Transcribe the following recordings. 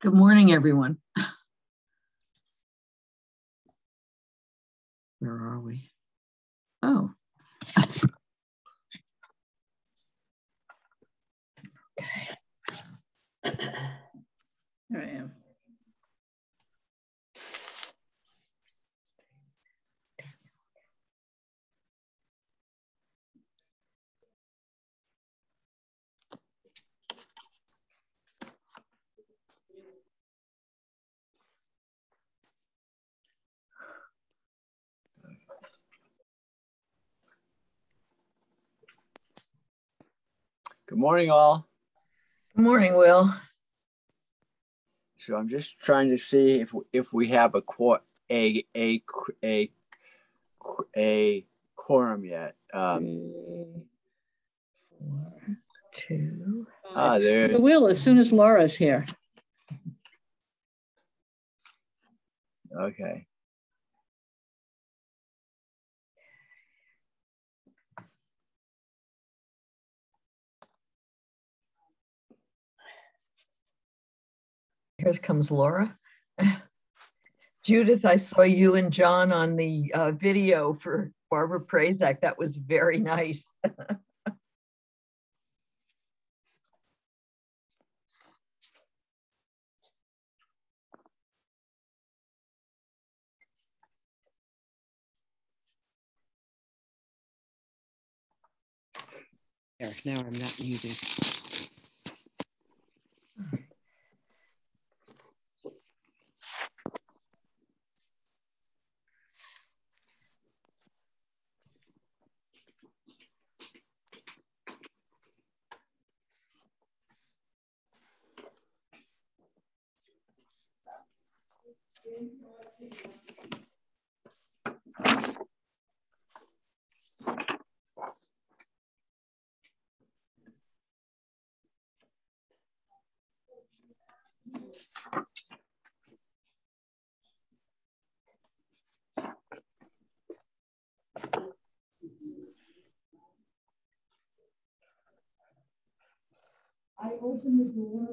Good morning, everyone. Where are we? Oh. Okay. Here I am. Good morning, all. Good morning, Will. So I'm just trying to see if we have a quorum yet. 3, 4, 2. There. Will, as soon as Laura's here. Okay. Here comes Laura. Judith, I saw you and John on the video for Barbara Prazak. That was very nice. There, now I'm not muted. I opened the door.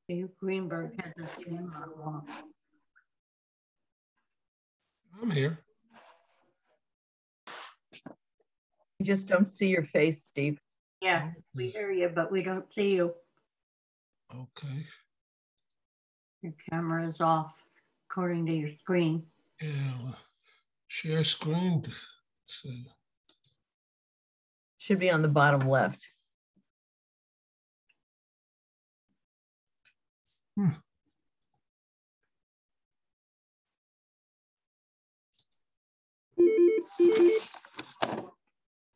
Dave Greenberg has his camera on. I'm here. You just don't see your face, Steve. Yeah, we hear you, but we don't see you. Okay. Your camera is off, according to your screen. Yeah. Share screen. So, Should be on the bottom left.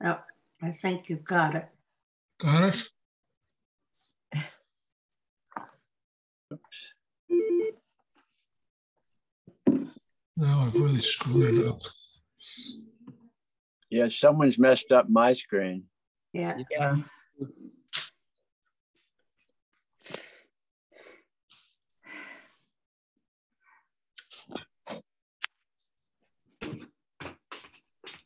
Oh, I think you've got it. got it? Oops. Now I've really screwed it up. Yeah, someone's messed up my screen. Yeah. Yeah.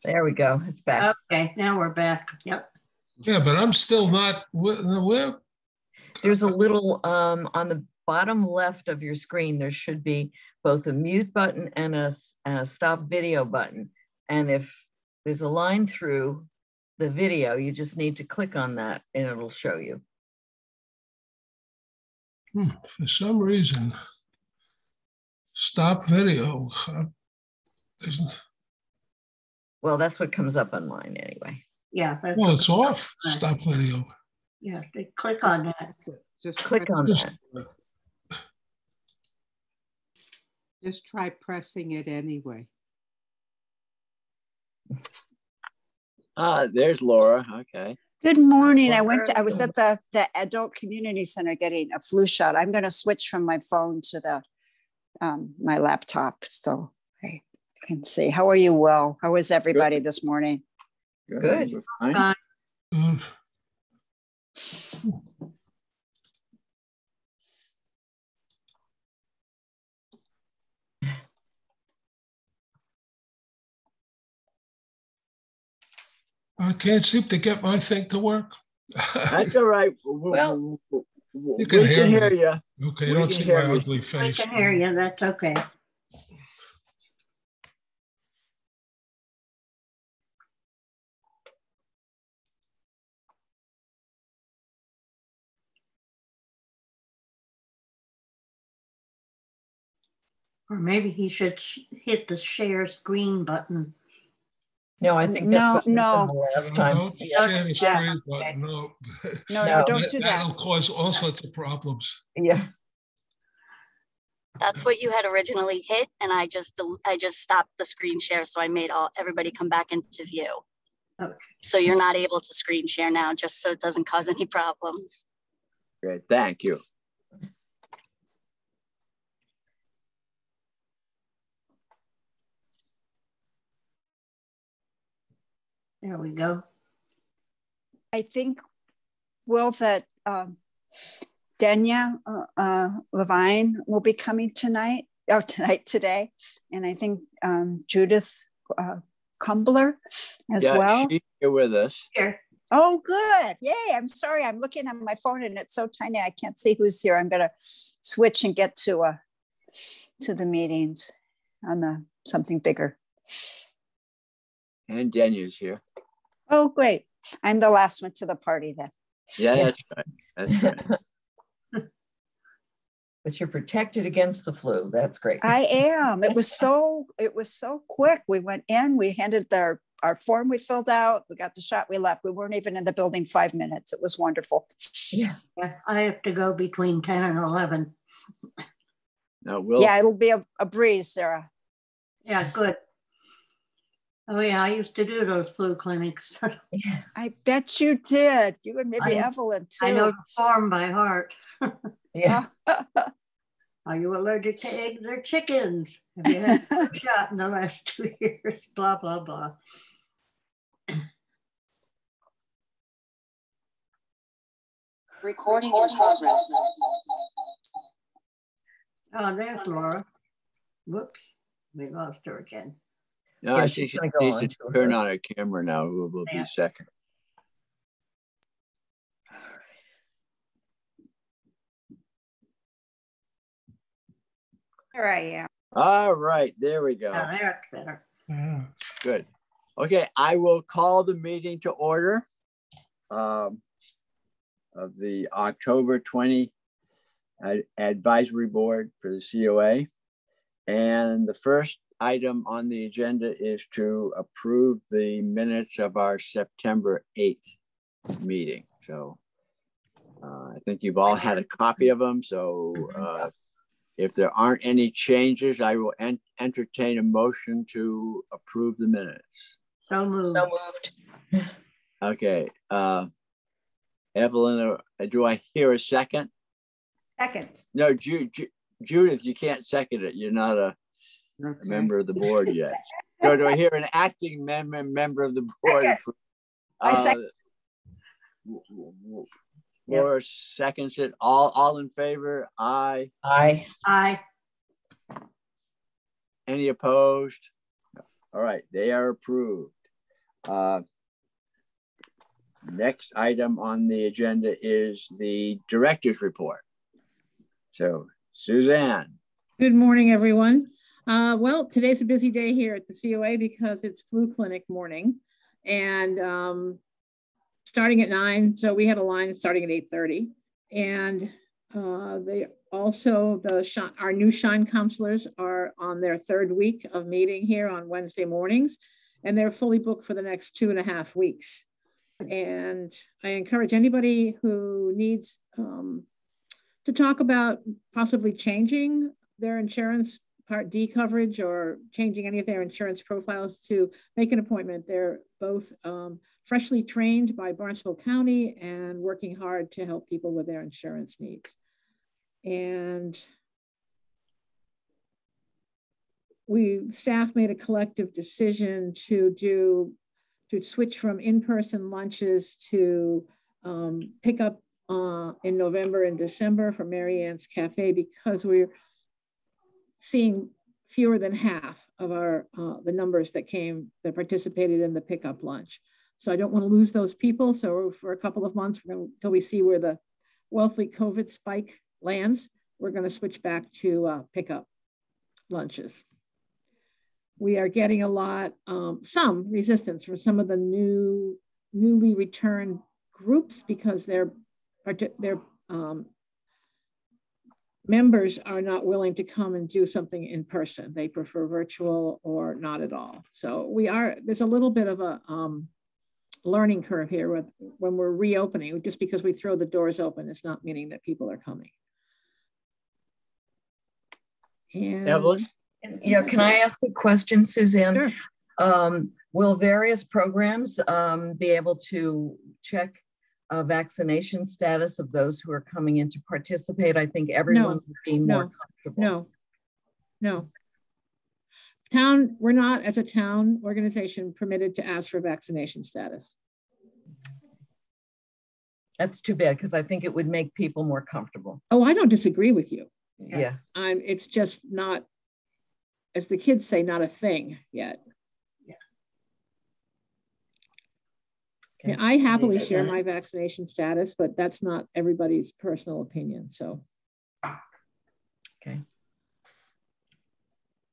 There we go. It's back. Okay, now we're back. Yep. Yeah, but I'm still not. Where? There's a little on the bottom left of your screen. There should be both a mute button and a stop video button. And if there's a line through the video, you just need to click on that and it'll show you. For some reason, stop video. Isn't. Well, that's what comes up on mine anyway. Yeah. Well, it's off. Stop video. Yeah, click on that. Just Click on that. Just try pressing it anyway. There's Laura. Okay. Good morning. I was at the adult community center getting a flu shot. I'm going to switch from my phone to the my laptop. So, hey. can see. How are you, Will? How is everybody this morning? Good. We're fine. Good. I can't seem to get my thing to work. That's all right. Well, We can can hear hear me. you. Okay, We you don't can see hear my you. ugly I face. can hear you. That's okay. Or maybe he should hit the share screen button. no, I think No, that's what happened no. the last time. Don't Yeah. share the Yeah. screen button. No. No, No. don't do that. That'll cause all sorts of problems. Yeah. That's what you had originally hit, and I just stopped the screen share, so I made everybody come back into view. Okay. So you're not able to screen share now, just so it doesn't cause any problems. Great. Thank you. There we go. I think, Will, that Denya Levine will be coming today. And I think Judith Kumbler as well. She's here with us. Here. Oh, good. Yay. I'm sorry. I'm looking at my phone and it's so tiny. I can't see who's here. I'm going to switch and get to the meetings on something bigger. And Daniel's here. Oh, great. I'm the last one to the party then. Yeah, that's right. That's right. But you're protected against the flu. That's great. I am. It was so quick. We went in, we handed our form we filled out, we got the shot, we left. We weren't even in the building 5 minutes. It was wonderful. Yeah. Yeah, I have to go between 10 and 11. Now, Will. Yeah, it'll be a breeze, Sarah. Yeah, good. Oh yeah, I used to do those flu clinics. Yeah. I bet you did. You and maybe Evelyn too. I know the form by heart. Yeah. Are you allergic to eggs or chickens? Have you had a shot in the last 2 years? Blah, blah, blah. Recording in progress. Oh, there's Laura. Whoops, we lost her again. No, Yeah, I she's think she gonna go needs on to to turn her. on her camera now. Who will Yeah. be second? Here I am. All right, there we go. Oh, there's better. Yeah. Good. Okay, I will call the meeting to order of the October 20 Advisory Board for the COA. And the first item on the agenda is to approve the minutes of our September 8th meeting. So I think you've all had a copy of them. So if there aren't any changes, I will entertain a motion to approve the minutes. So moved. So moved. Okay. Evelyn, do I hear a second? Second. No, Judith, you can't second it. You're not a Okay. member of the board yet. So do I hear an acting member of the board? Second. I second. Laura seconds it. All in favor? Aye. Aye. Aye. Any opposed? All right, they are approved. Next item on the agenda is the director's report. So, Suzanne. Good morning, everyone. Well, today's a busy day here at the COA because it's flu clinic morning and starting at 9. So we had a line starting at 8:30. And they also, our new Shine counselors are on their 3rd week of meeting here on Wednesday mornings, and they're fully booked for the next 2.5 weeks. And I encourage anybody who needs to talk about possibly changing their insurance Part D coverage or changing any of their insurance profiles to make an appointment. They're both freshly trained by Barnstable County and working hard to help people with their insurance needs. And staff made a collective decision to switch from in-person lunches to pick up in November and December from Mary Ann's Cafe, because we're seeing fewer than half of our the numbers that participated in the pickup lunch. So I don't want to lose those people. So for a couple of months, until we see where the Wellfleet COVID spike lands, we're going to switch back to pickup lunches. We are getting a lot, some resistance for some of the newly returned groups, because their members are not willing to come and do something in person. They prefer virtual or not at all. So there's a little bit of a learning curve here when we're reopening. Just because we throw the doors open, it's not meaning that people are coming. And Evelyn? Yeah, can I ask a question, Suzanne? Sure. Will various programs be able to check vaccination status of those who are coming in to participate? I think everyone would be more comfortable. No. Town, we're not, as a town organization, permitted to ask for vaccination status. That's too bad, because I think it would make people more comfortable. Oh, I don't disagree with you. Yeah. It's just not, as the kids say, not a thing yet. Okay. Yeah, I happily share my vaccination status, but that's not everybody's personal opinion. So. Okay.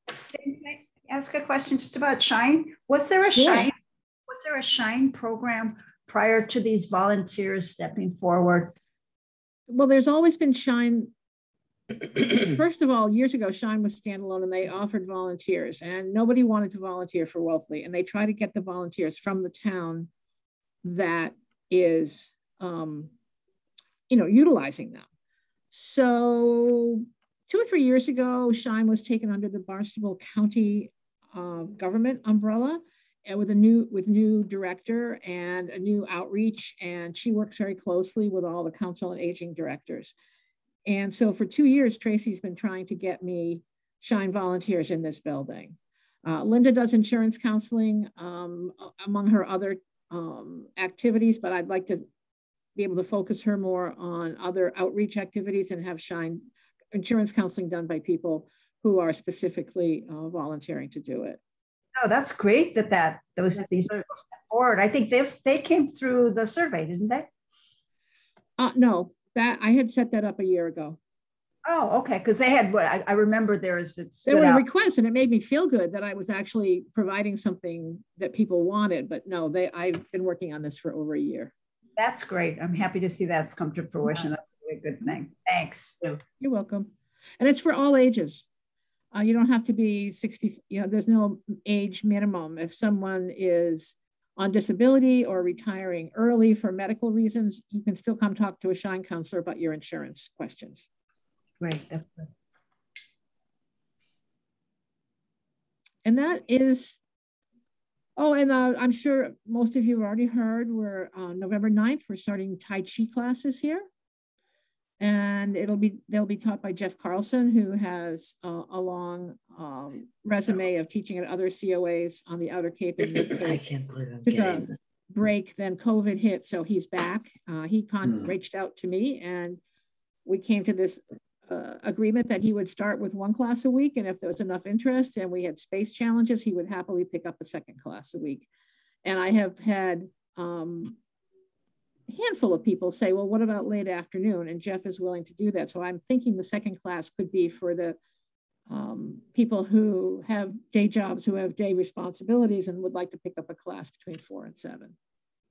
Can I ask a question just about Shine? Was there a Shine program prior to these volunteers stepping forward? Well, there's always been Shine. First of all, years ago, Shine was standalone and they offered volunteers, and nobody wanted to volunteer for Wellfleet, and they try to get the volunteers from the town that is, utilizing them. So 2 or 3 years ago, Shine was taken under the Barnstable County government umbrella, and with new director and a new outreach, and she works very closely with all the council on aging directors. And so for 2 years, Tracy's been trying to get me Shine volunteers in this building. Linda does insurance counseling among her other activities, but I'd like to be able to focus her more on other outreach activities and have Shine insurance counseling done by people who are specifically volunteering to do it. Oh, that's great that these people step forward. I think they came through the survey, didn't they? No, that I had set that up a year ago. Oh, okay. Because they had what I remember there were requests, and it made me feel good that I was actually providing something that people wanted. But no, I've been working on this for over a year. That's great. I'm happy to see that's come to fruition. That's a really good thing. Thanks. You're welcome. And it's for all ages. You don't have to be 60. There's no age minimum. If someone is on disability or retiring early for medical reasons, you can still come talk to a Shine counselor about your insurance questions. Great. That's good. And that is, I'm sure most of you have already heard, we're November 9th, we're starting Tai Chi classes here. And they'll be taught by Jeff Carlson, who has a long resume of teaching at other COAs on the Outer Cape and Mid-Cape. I can't believe I'm getting this. Break, then COVID hit, so he's back. He reached out to me, and we came to this agreement that he would start with 1 class a week, and if there was enough interest and we had space challenges, he would happily pick up a 2nd class a week. And I have had a handful of people say, well, what about late afternoon? And Jeff is willing to do that. So I'm thinking the 2nd class could be for the people who have day jobs, who have day responsibilities and would like to pick up a class between 4 and 7.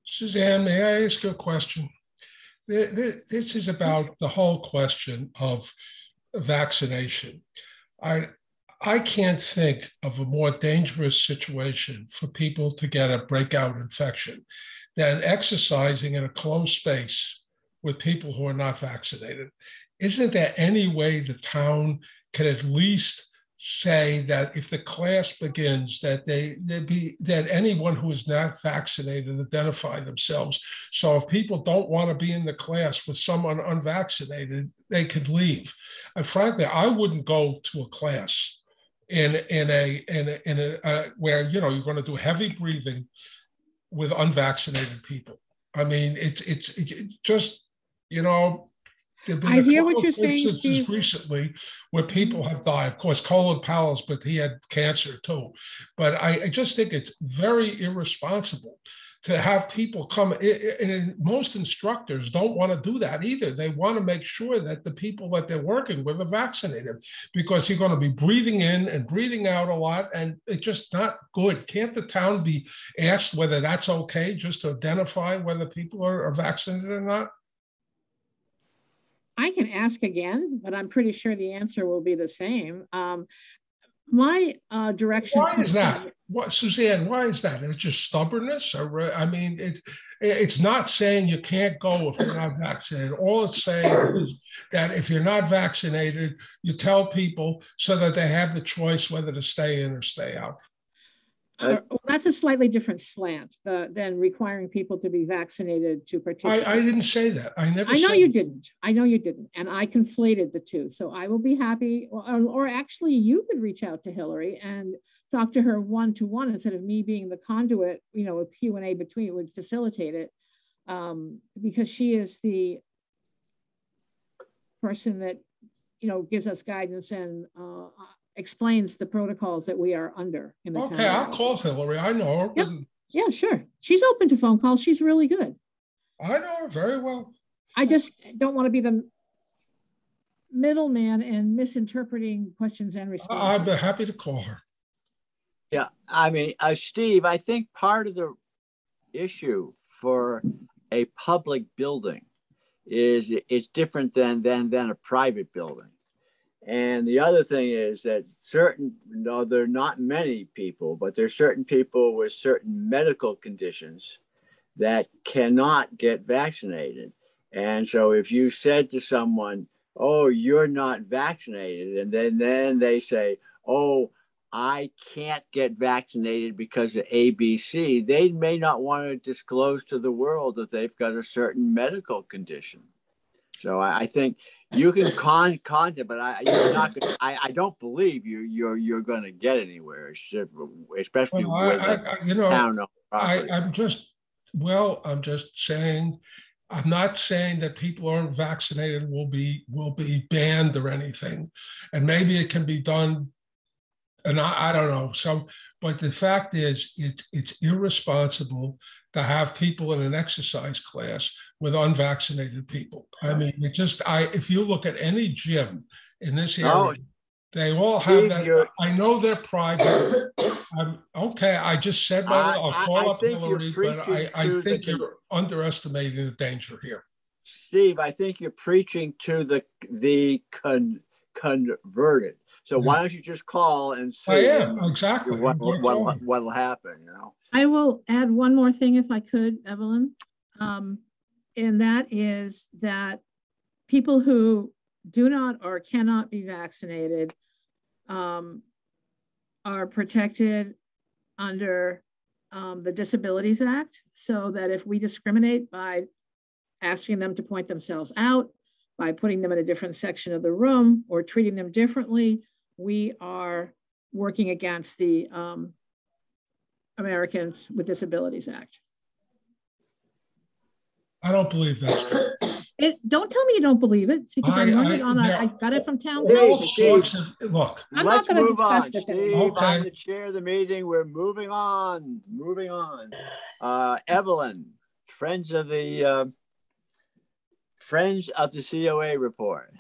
Suzanne, may I ask you a question? This is about the whole question of vaccination. I can't think of a more dangerous situation for people to get a breakout infection than exercising in a closed space with people who are not vaccinated. Isn't there any way the town can at least say that if the class begins, that that anyone who is not vaccinated identify themselves? So if people don't want to be in the class with someone unvaccinated, they could leave. And frankly, I wouldn't go to a class where you're going to do heavy breathing with unvaccinated people. I mean, it's just there've been I hear what you're saying, instances Steve. Recently where people have died. Of course, Colin Powell's, but he had cancer too. But I just think it's very irresponsible to have people come. And most instructors don't want to do that either. They want to make sure that the people that they're working with are vaccinated, because you're going to be breathing in and breathing out a lot, and it's just not good. Can't the town be asked whether that's okay, just to identify whether people are vaccinated or not? I can ask again, but I'm pretty sure the answer will be the same. My direction. Why is that? What, Suzanne? Why is that? It's just stubbornness, or I mean, it's not saying you can't go if you're not vaccinated. All it's saying is that if you're not vaccinated, you tell people so that they have the choice whether to stay in or stay out. That's a slightly different slant than requiring people to be vaccinated to participate. I didn't say that. I know you didn't. I know you didn't. And I conflated the two. So I will be happy, or actually you could reach out to Hillary and talk to her one-to-one instead of me being the conduit, a Q&A between would facilitate it, because she is the person that, gives us guidance and explains the protocols that we are under in the town. Okay, I'll call Hillary. I know her. Yep. Yeah, sure. She's open to phone calls. She's really good. I know her very well. I just don't want to be the middleman and misinterpreting questions and responses. I'd be happy to call her. Yeah, I mean, Steve, I think part of the issue for a public building is it's different than a private building. And the other thing is that there are not many people, but there are certain people with certain medical conditions that cannot get vaccinated. And so if you said to someone, oh, you're not vaccinated, and then they say, oh, I can't get vaccinated because of ABC, they may not want to disclose to the world that they've got a certain medical condition. So I think you can contact, but you're not gonna, I don't believe you're going to get anywhere, especially with town property. I'm just saying, I'm not saying that people who aren't vaccinated will be banned or anything, and maybe it can be done. And I don't know. But the fact is, it's irresponsible to have people in an exercise class with unvaccinated people. I mean, if you look at any gym in this area, they all have that. I know they're private. Okay, I just said I'll call up Hillary, but I think you're underestimating the danger here. Steve, I think you're preaching to the converted. So why don't you just call and see exactly what'll happen, I will add one more thing if I could, Evelyn. And that is that people who do not or cannot be vaccinated are protected under the Disabilities Act, so that if we discriminate by asking them to point themselves out, by putting them in a different section of the room or treating them differently, we are working against the Americans with Disabilities Act. I don't believe that's true. Don't tell me you don't believe it. It's because I got it from town. Look, I'm not going to discuss this anymore. Okay. I'm the chair of the meeting. We're moving on. Evelyn, friends of the COA report.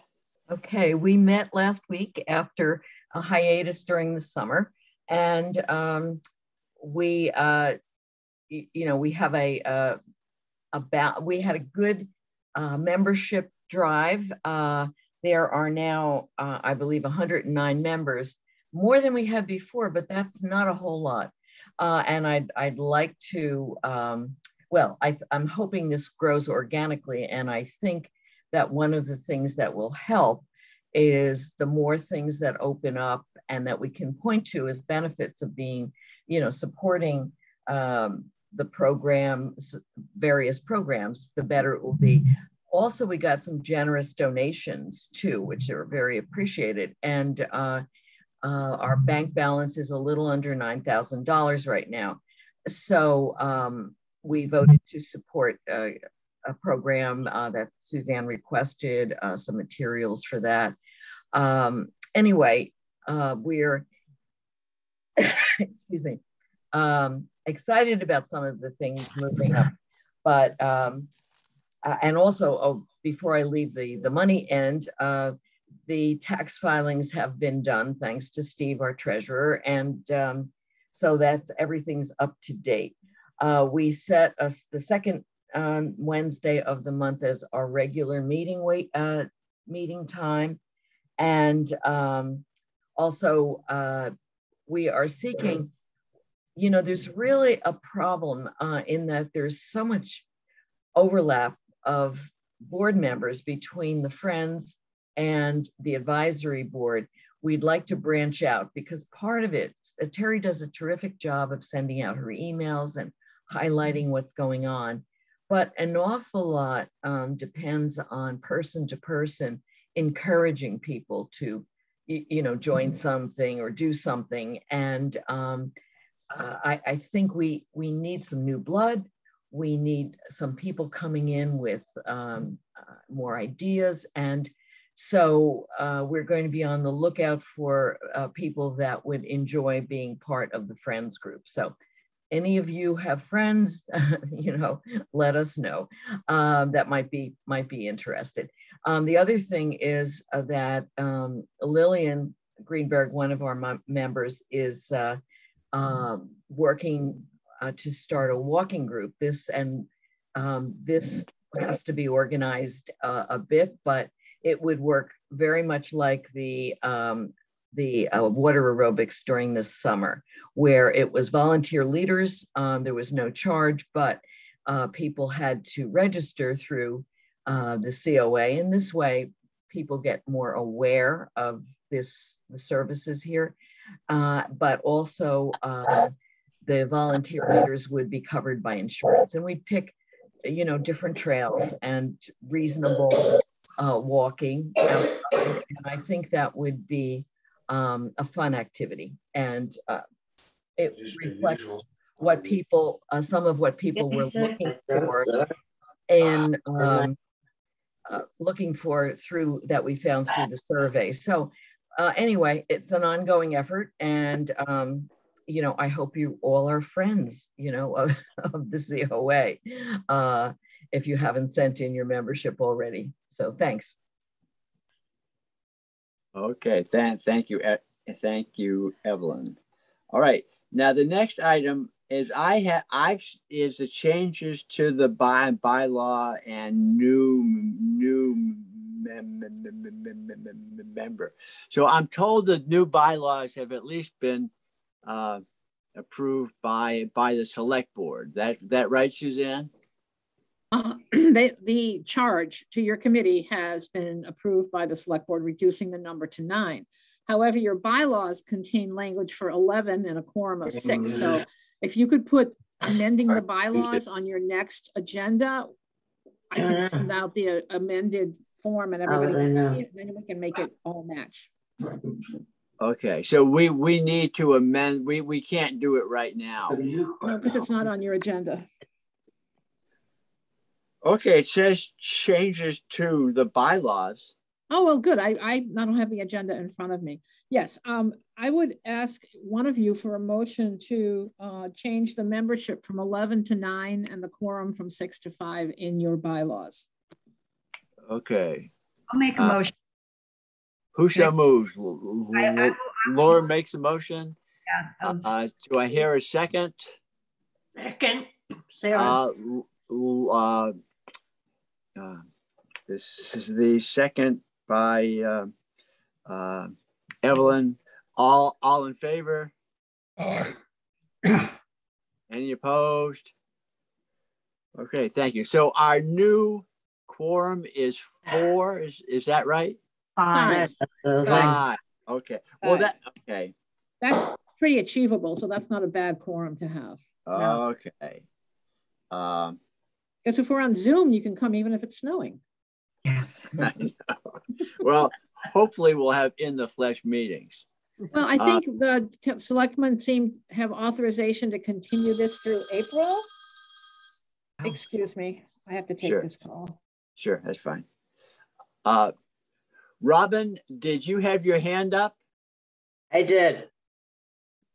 Okay, we met last week after a hiatus during the summer, and we have we had a good membership drive. There are now, I believe, 109 members, more than we had before, but that's not a whole lot. And I'd like to, I'm hoping this grows organically, and I think that one of the things that will help is the more things that open up and that we can point to as benefits of being, supporting the programs, various programs, the better it will be. Also, we got some generous donations too, which are very appreciated. And Our bank balance is a little under $9,000 right now. So we voted to support a program that Suzanne requested, some materials for that. Anyway, we're, excuse me, excited about some of the things moving up, but, and also, before I leave the money end, the tax filings have been done thanks to Steve, our treasurer, and so that's everything's up to date. We set the second Wednesday of the month as our regular meeting time, and also we are seeking. You know, there's really a problem in that there's so much overlap of board members between the Friends and the advisory board. We'd like to branch out because part of it, Terry does a terrific job of sending out her emails and highlighting what's going on, but an awful lot depends on person to person, encouraging people to, you know, join something or do something. And I think we need some new blood. We need some people coming in with more ideas. And so we're going to be on the lookout for people that would enjoy being part of the Friends group. So any of you have friends, you know, let us know that might be interested. The other thing is that Lillian Greenberg, one of our members, is working to start a walking group. This has to be organized a bit, but it would work very much like the water aerobics during this summer, where it was volunteer leaders. There was no charge, but people had to register through the COA. In this way, people get more aware of the services here, but also the volunteer leaders would be covered by insurance. And we'd pick, you know, different trails and reasonable walking outside. And I think that would be a fun activity. And it reflects what people, some of what people were looking for in looking for through that we found through the survey. So anyway, it's an ongoing effort, and you know, I hope you all are friends, you know, of the COA, if you haven't sent in your membership already. So thanks. Okay, thank you, Evelyn. All right, now the next item is is the changes to the bylaw and new member. So I'm told the new bylaws have at least been approved by the select board. That right, Suzanne? The charge to your committee has been approved by the select board, reducing the number to 9. However, your bylaws contain language for 11 and a quorum of 6. So if you could put amending the bylaws on your next agenda, I can send out the amended form and everybody can see it, then we can make it all match. Okay, so we need to amend, we can't do it right now. No, because it's not on your agenda. Okay, it says changes to the bylaws. Oh, well, good. I don't have the agenda in front of me. Yes, I would ask one of you for a motion to change the membership from 11 to 9 and the quorum from 6 to 5 in your bylaws. Okay. I'll make a motion. Who shall move? Laura makes a motion. Yeah. Do I hear a second? Second. Sarah. This is the second by Evelyn. All in favor? Any opposed? Okay, thank you. So our new quorum is 4. Is that right? 5. 5. Okay. Well, okay. That's pretty achievable. So that's not a bad quorum to have. Okay. Because if we're on Zoom, you can come even if it's snowing. Yes. Well, hopefully we'll have in the flesh meetings. Well, I think the selectmen seem to have authorization to continue this through April. Excuse me, I have to take this call. Sure, that's fine. Robin, did you have your hand up? I did.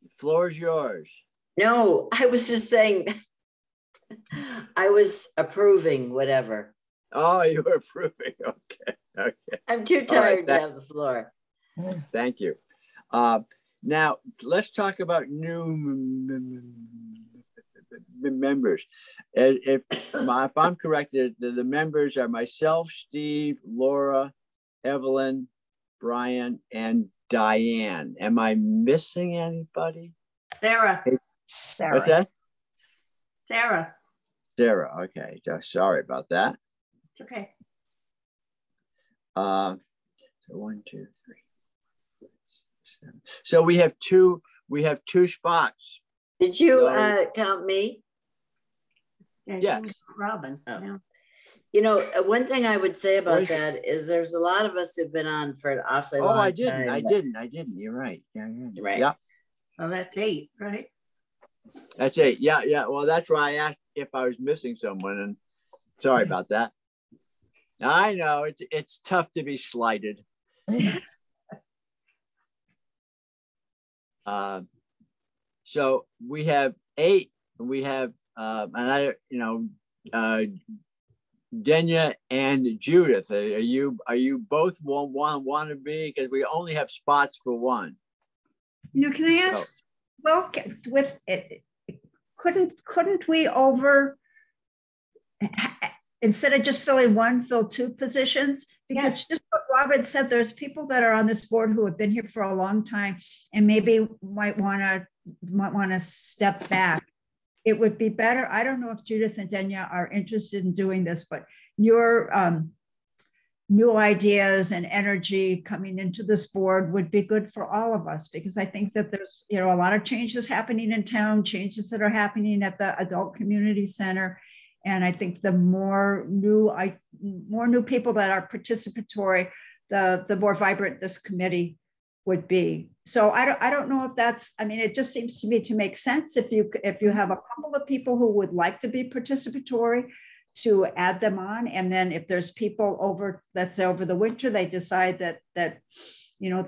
The floor is yours. No, I was just saying, I was approving whatever. Oh, you were approving. Okay. Okay. I'm too tired to have the floor. Thank you. Now, let's talk about new members. If I'm correct, the members are myself, Steve, Laura, Evelyn, Brian, and Diane. Am I missing anybody? Sarah. What's that? Sarah. Sarah. Okay. Sorry about that. It's okay. So 1, 2, 3, 4, 5, 6, 7. So we have two spots. Did you count me? Yeah. Robin. Oh. Yeah. You know, one thing I would say about that is there's a lot of us who've been on for an awfully long time. I didn't. You're right. Yeah. Right. Yeah. So that's 8, right? That's 8. Yeah. Well, that's why I asked if I was missing someone, and sorry about that. I know it's tough to be slighted. So we have 8. We have Denya and Judith. Are you both want to be? Because we only have spots for one. Can I ask? Well, with it, couldn't we instead of just filling one, fill 2 positions? Because just what Robin said, there's people that are on this board who have been here for a long time and maybe might want to step back. It would be better. I don't know if Judith and Denya are interested in doing this, but your new ideas and energy coming into this board would be good for all of us, because I think that there's a lot of changes happening in town, changes that are happening at the Adult Community Center. And I think the more new people that are participatory, the more vibrant this committee would be. So I don't know if that's, it just seems to me to make sense if you have a couple of people who would like to be participatory, to add them on. And then if there's people over the winter, they decide that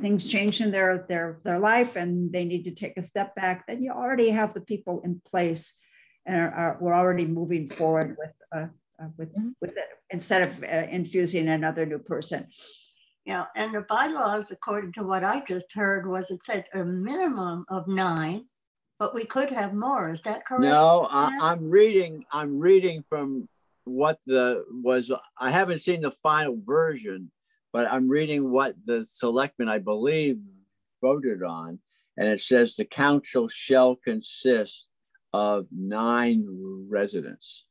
things change in their life and they need to take a step back, then you already have the people in place, and we're already moving forward with it instead of infusing another new person. Yeah, and the bylaws, according to what I just heard, it said a minimum of 9, but we could have more. Is that correct? No, I'm reading from what I haven't seen the final version, but I'm reading what the selectmen, I believe, voted on. And it says the council shall consist of 9 residents,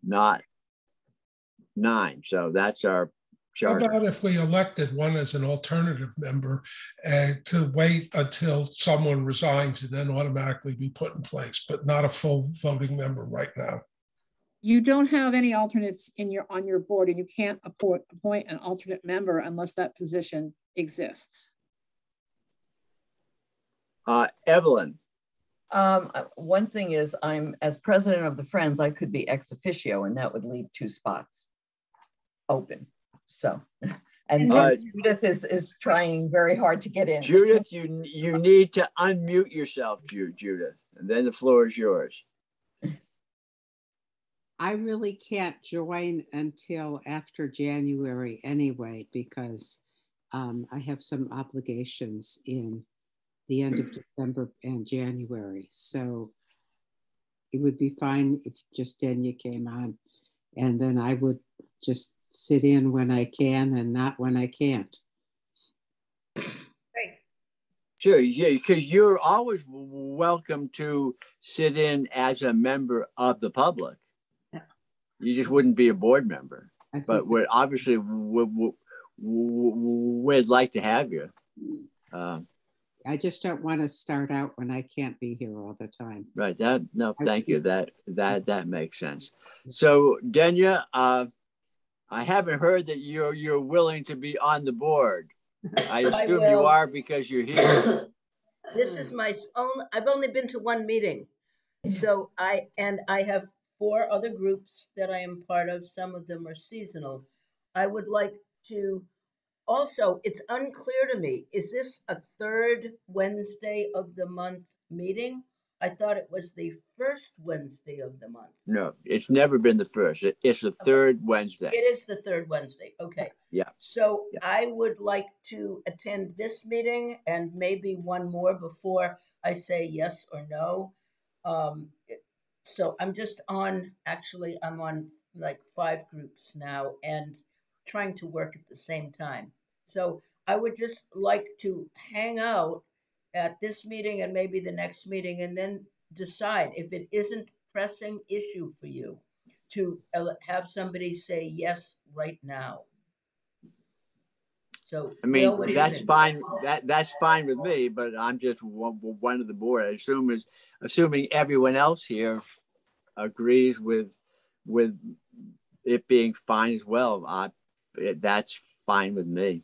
not 9. So that's our charter. How about if we elected one as an alternative member to wait until someone resigns and then automatically be put in place, but not a full voting member right now? You don't have any alternates on your board, and you can't appoint an alternate member unless that position exists. Evelyn. One thing is, as president of the Friends, I could be ex officio, and that would leave 2 spots open. So, and Judith is trying very hard to get in. Judith, you need to unmute yourself, Judith, and then the floor is yours. I really can't join until after January anyway, because I have some obligations in the end of December and January. So it would be fine if just Denya came on, and then I would just sit in when I can and not when I can't. Sure, yeah, because you're always welcome to sit in as a member of the public. You just wouldn't be a board member, but we'd obviously we'd like to have you. I just don't want to start out when I can't be here all the time. Right. Thank you. That makes sense. So Denya, I haven't heard that you're willing to be on the board. I assume you are because you're here. This is my own, I've only been to one meeting. So I have 4 other groups that I am part of. Some of them are seasonal. I would like to also, it's unclear to me, is this a 3rd Wednesday of the month meeting? I thought it was the 1st Wednesday of the month. No, it's never been the 1st. It's the 3rd Wednesday. It is the 3rd Wednesday. Okay. Yeah. So I would like to attend this meeting and maybe one more before I say yes or no. So I'm just on, actually, I'm on like 5 groups now and trying to work at the same time. So I would just like to hang out at this meeting and maybe the next meeting and then decide if it isn't pressing issue for you to have somebody say yes right now. So I mean, Bill, that's fine. That's fine with me, but I'm just one of the board. I assuming everyone else here agrees with it being fine as well. That's fine with me.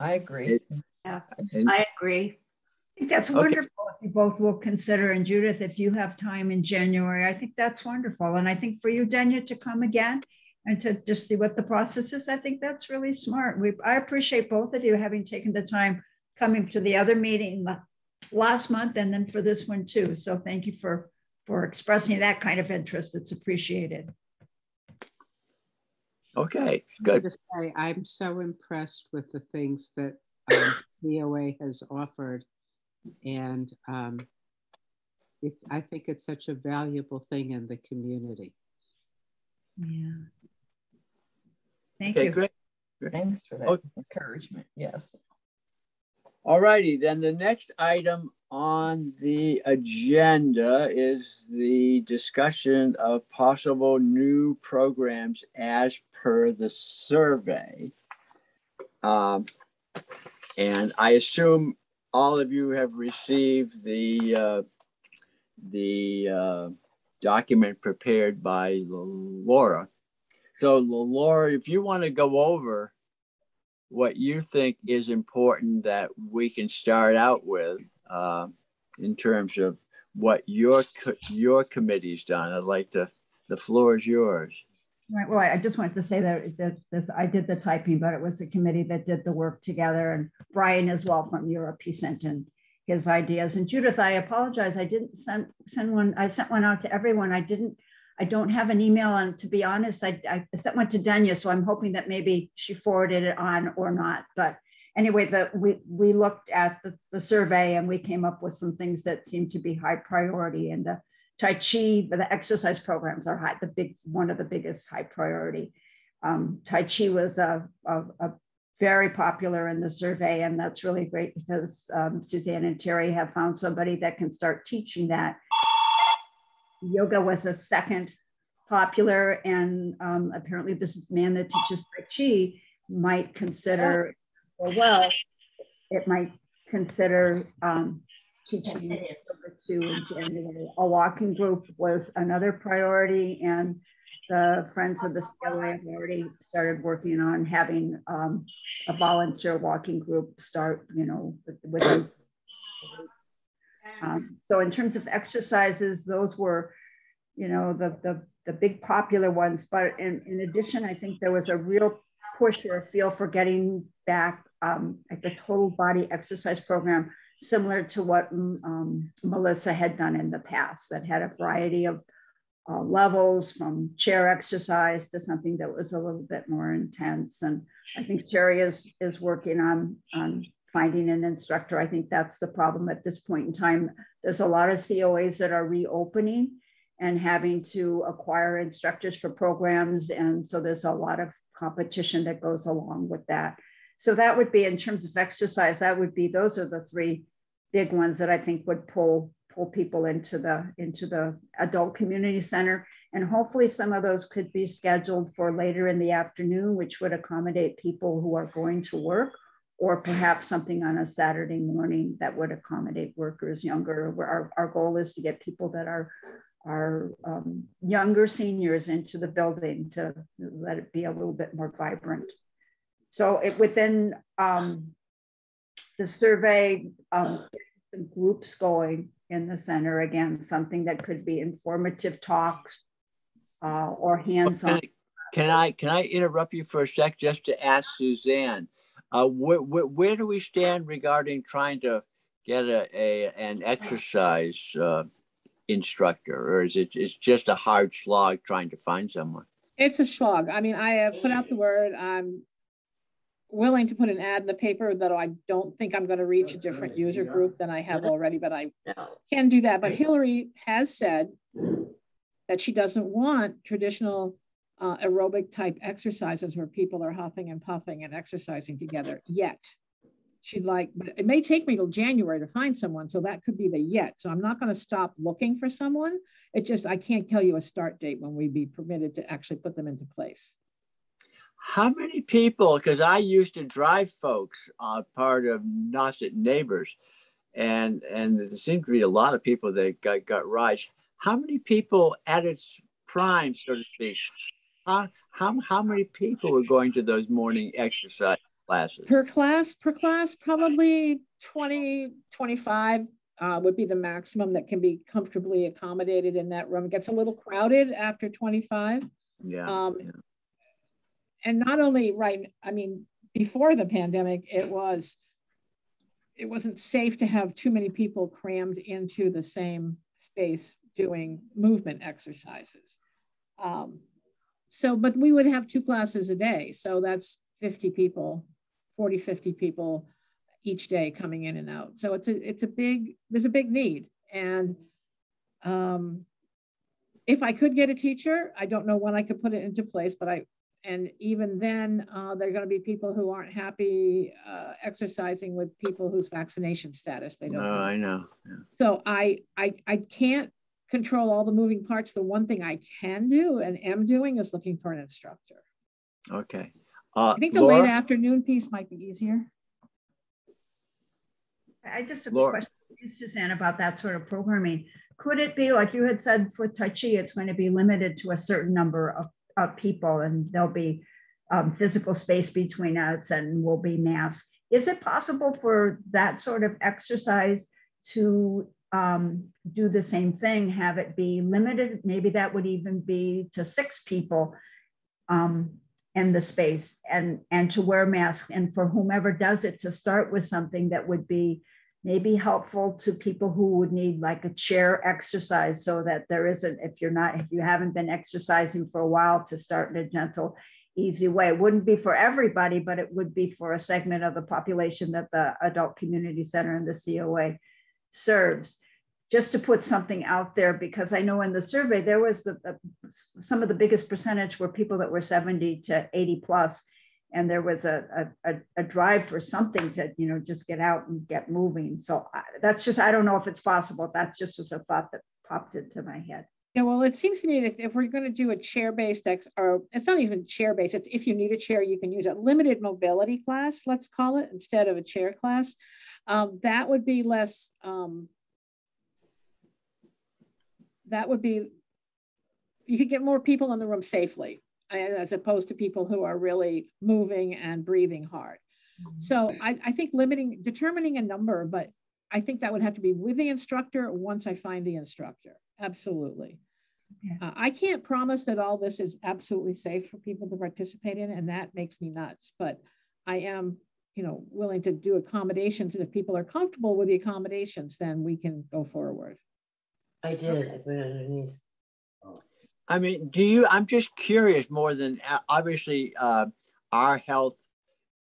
I agree. I agree. I think that's wonderful if you both will consider. And Judith, if you have time in January, I think that's wonderful. And I think for you, Danya, to come again and to just see what the process is, I think that's really smart. I appreciate both of you having taken the time coming to the other meeting last month and then for this one too. So thank you for expressing that kind of interest. It's appreciated. Okay, good. Just say, I'm so impressed with the things that COA has offered. And I think it's such a valuable thing in the community. Yeah. Thank you. Great. Thanks for that encouragement. Yes. All righty. Then the next item on the agenda is the discussion of possible new programs as per the survey. And I assume all of you have received the document prepared by Laura. So Laura, if you want to go over what you think is important that we can start out with in terms of what your committee's done, I'd like to, the floor is yours. Right. Well, I just wanted to say that I did the typing, but it was the committee that did the work together. And Brian as well from Europe, he sent in his ideas. And Judith, I apologize. I didn't send one. I sent one out to everyone. I don't have an email. And to be honest, I sent one to Danya. So I'm hoping that maybe she forwarded it on or not. But anyway, we looked at the survey and we came up with some things that seemed to be high priority. And the Tai Chi, the exercise programs are one of the biggest high priority. Tai Chi was a very popular in the survey, and that's really great because Suzanne and Terry have found somebody that can start teaching that. Yoga was a second popular, and apparently this man that teaches Tai Chi might consider, it might consider teaching Yoga 2 in January. A walking group was another priority, and the Friends of the COA have already started working on having a volunteer walking group start, within so in terms of exercises, those were, the big popular ones. But in addition, I think there was a real push or a feel for getting back like a total body exercise program, similar to what Melissa had done in the past, that had a variety of levels, from chair exercise to something that was a little bit more intense. And I think Terry is working on finding an instructor. I think that's the problem at this point in time. There's a lot of COAs that are reopening and having to acquire instructors for programs. And so there's a lot of competition that goes along with that. So that would be, in terms of exercise, those are the 3 big ones that I think would pull people into the adult community center. And hopefully some of those could be scheduled for later in the afternoon, which would accommodate people who are going to work, or perhaps something on a Saturday morning that would accommodate workers younger. Our goal is to get people that are younger seniors into the building to let it be a little bit more vibrant. So within the survey, some groups going in the center, again, something that could be informative talks or hands-on. Can I interrupt you for a sec just to ask Suzanne, where do we stand regarding trying to get an exercise instructor, or is it's just a hard slog trying to find someone? It's a slog. I mean, I have put out the word. I'm willing to put an ad in the paper, though I don't think I'm going to reach a different user group than I have already, but I can do that. But Hillary has said that she doesn't want traditional aerobic type exercises where people are huffing and puffing and exercising together yet. She'd like, but it may take me till January to find someone. So that could be the yet. So I'm not going to stop looking for someone. It just, I can't tell you a start date when we'd be permitted to actually put them into place. How many people, because I used to drive folks part of Nauset Neighbors, and there seemed to be a lot of people that got rides. How many people at its prime, so to speak, how many people were going to those morning exercise classes? Per class, probably 20, 25 would be the maximum that can be comfortably accommodated in that room. It gets a little crowded after 25. Yeah. And not only, right, I mean, before the pandemic, it wasn't safe to have too many people crammed into the same space doing movement exercises. But we would have 2 classes a day. So that's 50 people, 40, 50 people each day coming in and out. So there's a big need. And if I could get a teacher, I don't know when I could put it into place, and even then, there are going to be people who aren't happy exercising with people whose vaccination status they don't know. I know. Yeah. So I can't control all the moving parts. The one thing I can do and am doing is looking for an instructor. Okay. I think the Laura? late afternoon piece might be easier. I just have a question, Suzanne, about that sort of programming. Could it be, like you had said, for Tai Chi, it's going to be limited to a certain number of people, and there'll be physical space between us and we'll be masked. Is it possible for that sort of exercise to do the same thing, have it be limited? Maybe that would even be to 6 people in the space, and to wear masks, and for whomever does it to start with something that would be maybe helpful to people who would need like a chair exercise, so that there isn't, if you haven't been exercising for a while, to start in a gentle, easy way. It wouldn't be for everybody, but it would be for a segment of the population that the Adult Community Center and the COA serves. Just to put something out there, because I know in the survey, there was some of the biggest percentage were people that were 70 to 80 plus. And there was a drive for something to, just get out and get moving. So that's just, I don't know if it's possible. That just was a thought that popped into my head. Yeah, well, it seems to me that if we're going to do a chair-based, or it's not even chair-based, it's if you need a chair, you can use a limited mobility class, let's call it, instead of a chair class. That would be less, you could get more people in the room safely, as opposed to people who are really moving and breathing hard. So I think determining a number, but I think that would have to be with the instructor once I find the instructor. Absolutely. Yeah. I can't promise that all this is absolutely safe for people to participate in, and that makes me nuts, but I am, willing to do accommodations. And if people are comfortable with the accommodations, then we can go forward. I did, I put it underneath. I mean, I'm just curious more than, obviously our health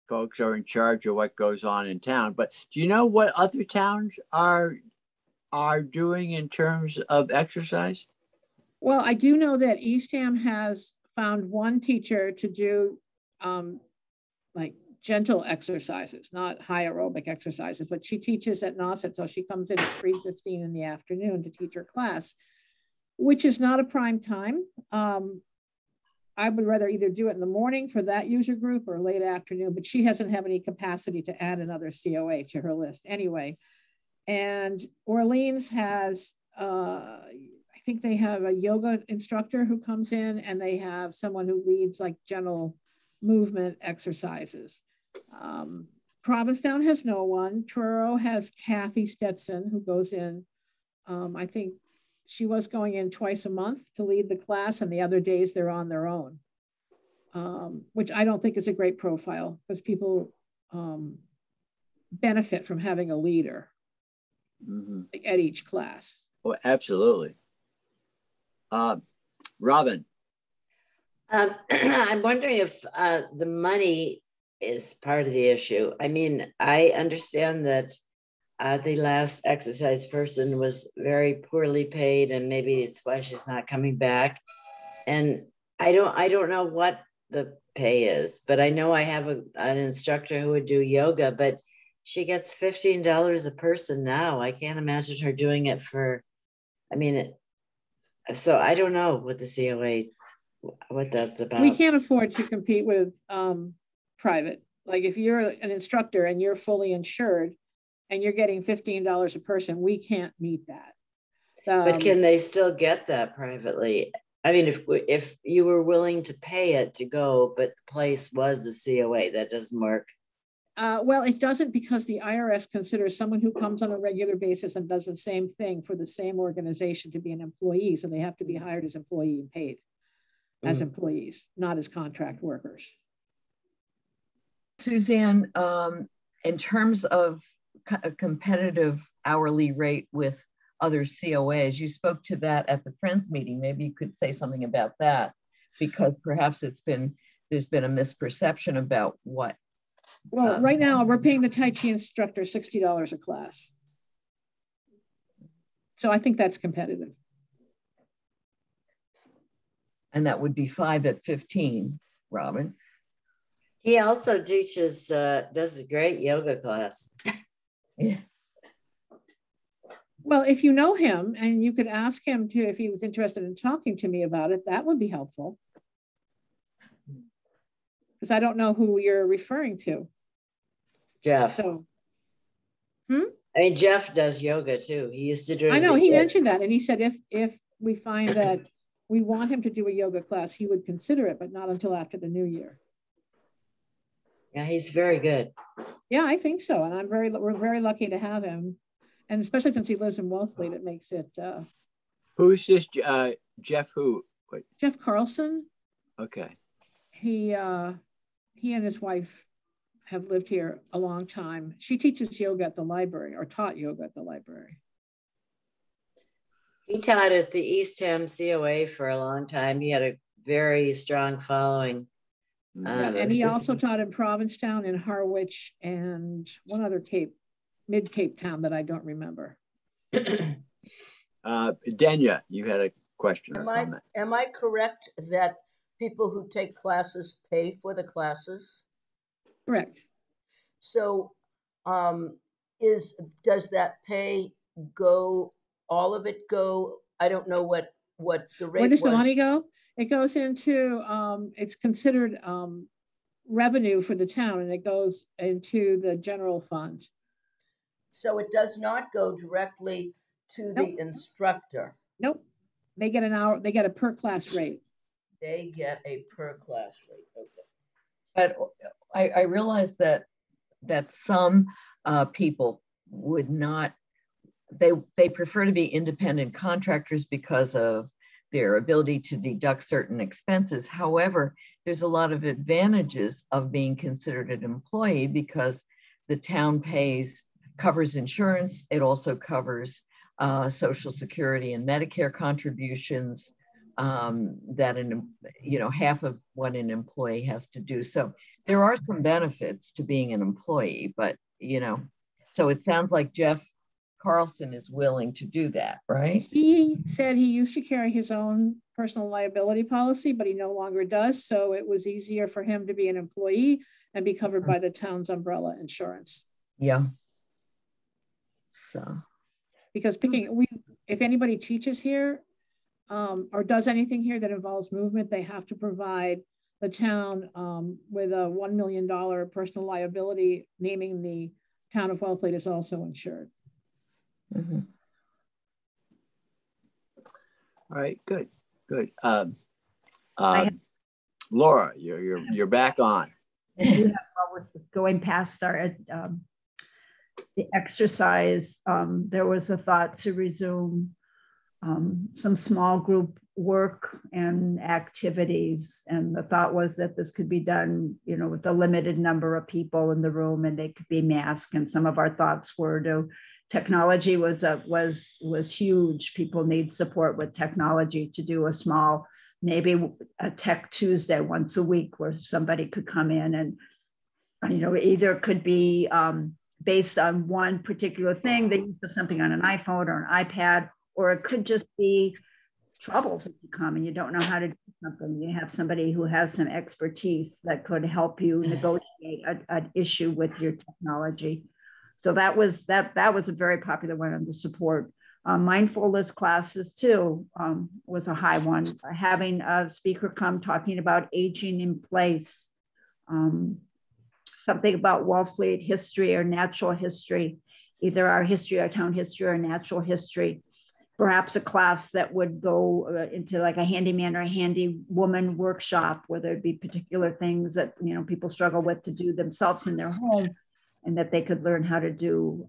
folks are in charge of what goes on in town, but do you know what other towns are doing in terms of exercise? Well, I do know that Eastham has found one teacher to do like gentle exercises, not high aerobic exercises, but she teaches at Nauset. So she comes in at 3:15 in the afternoon to teach her class, which is not a prime time. I would rather either do it in the morning for that user group or late afternoon, but she doesn't have any capacity to add another COA to her list anyway. And Orleans has, I think they have a yoga instructor who comes in, and they have someone who leads like gentle movement exercises. Provincetown has no one. Truro has Kathy Stetson, who goes in. I think she was going in twice a month to lead the class, and the other days they're on their own, which I don't think is a great profile because people benefit from having a leader at each class. Oh, absolutely. Robin. I'm wondering if the money is part of the issue. I mean, I understand that the last exercise person was very poorly paid, and maybe it's why she's not coming back. And I don't know what the pay is, but I know I have an instructor who would do yoga, but she gets $15 a person now. I can't imagine her doing it for, so I don't know what the COA, what that's about. We can't afford to compete with private. Like if you're an instructor and you're fully insured and you're getting $15 a person, we can't meet that. But can they still get that privately? I mean, if you were willing to pay it to go, but the place was a COA, that doesn't work. Well, it doesn't, because the IRS considers someone who comes on a regular basis and does the same thing for the same organization to be an employee. So they have to be hired as employee and paid as employees, not as contract workers. Suzanne, in terms of a competitive hourly rate with other COAs, you spoke to that at the Friends meeting. Maybe you could say something about that, because perhaps there's been a misperception about what. Well, right now we're paying the Tai Chi instructor $60 a class. So I think that's competitive. And that would be 5 at 15, Robin. He also teaches, does a great yoga class. Yeah. Well, if you know him and you could ask him to, if he was interested in talking to me about it, that would be helpful. Because I don't know who you're referring to. Jeff. So, I mean, Jeff does yoga too. He used to do it. I know, he mentioned that. And he said if we find that we want him to do a yoga class, he would consider it, but not until after the new year. Yeah, he's very good. Yeah, I think so. And we're very lucky to have him. And especially since he lives in Wellfleet, it makes it. Who's this? Jeff who? Wait. Jeff Carlson. Okay. He and his wife have lived here a long time. She teaches yoga at the library, or taught yoga at the library. He taught at the East Ham COA for a long time. He had a very strong following. And he also taught in Provincetown, in Harwich, and one other mid-Cape town that I don't remember. Danya, you had a question or comment. Am I correct that people who take classes pay for the classes? Correct. So does that pay go, all of it go? I don't know what the rate was. Where does the money go? It goes into, it's considered revenue for the town, and it goes into the general fund. So it does not go directly to the instructor? Nope. They get they get a per class rate. They get a per class rate, okay. But I realize that some people would not, they prefer to be independent contractors because of their ability to deduct certain expenses. However, there's a lot of advantages of being considered an employee, because the town covers insurance. It also covers Social Security and Medicare contributions that half of what an employee has to do. So there are some benefits to being an employee, but so it sounds like Jeff Carlson is willing to do that, right? He said he used to carry his own personal liability policy, but he no longer does. So it was easier for him to be an employee and be covered by the town's umbrella insurance. Yeah. So, because if anybody teaches here or does anything here that involves movement, they have to provide the town with a $1 million personal liability, naming the town of Wellfleet is also insured. Mm-hmm. All right, good. I Laura, you're back on. We're going past our the exercise. There was a thought to resume some small group work and activities, and the thought was that this could be done, with a limited number of people in the room, and they could be masked. And some of our thoughts were to technology was huge. People need support with technology to do a small, maybe a Tech Tuesday once a week, where somebody could come in and either could be based on one particular thing, the use of something on an iPhone or an iPad, or it could just be troubles that you come and you don't know how to do something. You have somebody who has some expertise that could help you negotiate an issue with your technology. So that was a very popular one on the support. Mindfulness classes too was a high one. Having a speaker come talking about aging in place, something about Wellfleet history or natural history, either our history, our town history, or natural history. Perhaps a class that would go into like a handyman or a handy woman workshop, where there'd be particular things that people struggle with to do themselves in their home, and that they could learn how to do.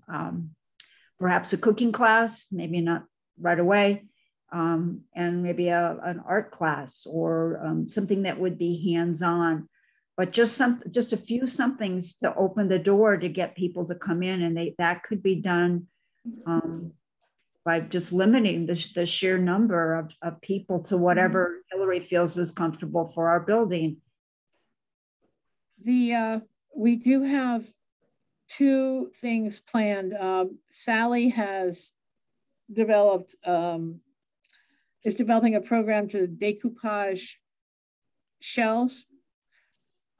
Perhaps a cooking class, maybe not right away, and maybe an art class, or something that would be hands-on. But just a few somethings to open the door to get people to come in, and that could be done by just limiting the sheer number of people to whatever Hillary feels is comfortable for our building. We do have two things planned. Sally has developed, is developing a program to decoupage shells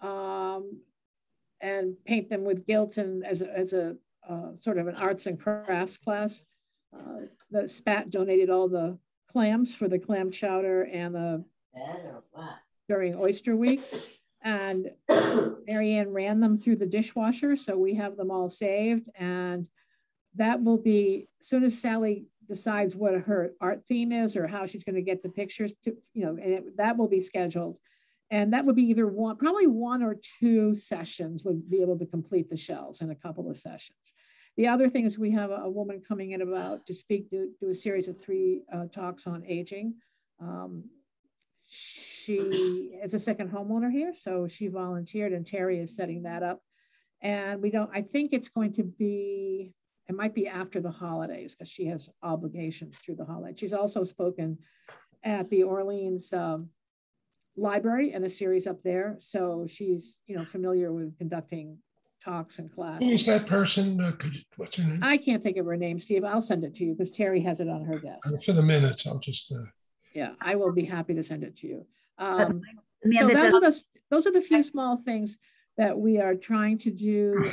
and paint them with gilt, and as a sort of an arts and crafts class. The SPAT donated all the clams for the clam chowder and during Oyster Week, and Marianne ran them through the dishwasher, so we have them all saved. And that will be, as soon as Sally decides what her art theme is or how she's going to get the pictures to, that will be scheduled. And that would be either probably one or two sessions would be able to complete the shells in a couple of sessions. The other thing is we have a woman coming in to speak, do a series of 3 talks on aging. She is a second homeowner here, so she volunteered, and Terry is setting that up. And I think it's going to be, it might be after the holidays, because she has obligations through the holidays. She's also spoken at the Orleans library in a series up there. So she's, familiar with conducting talks and classes. Who's that person? What's her name? I can't think of her name, Steve. I'll send it to you because Terry has it on her desk. For the minutes, I'll just. Yeah, I will be happy to send it to you. So those are the few small things that we are trying to do.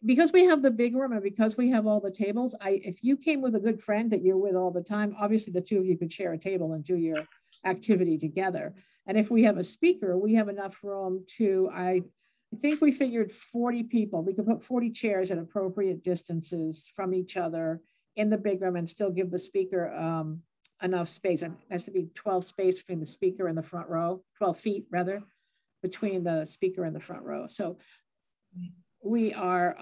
Because we have the big room and because we have all the tables, if you came with a good friend that you're with all the time, obviously the two of you could share a table and do your activity together. And if we have a speaker, we have enough room to, I think we figured 40 people. We could put 40 chairs at appropriate distances from each other in the big room and still give the speaker enough space. It has to be 12 space between the speaker and the front row, 12 feet rather, between the speaker and the front row. So we are,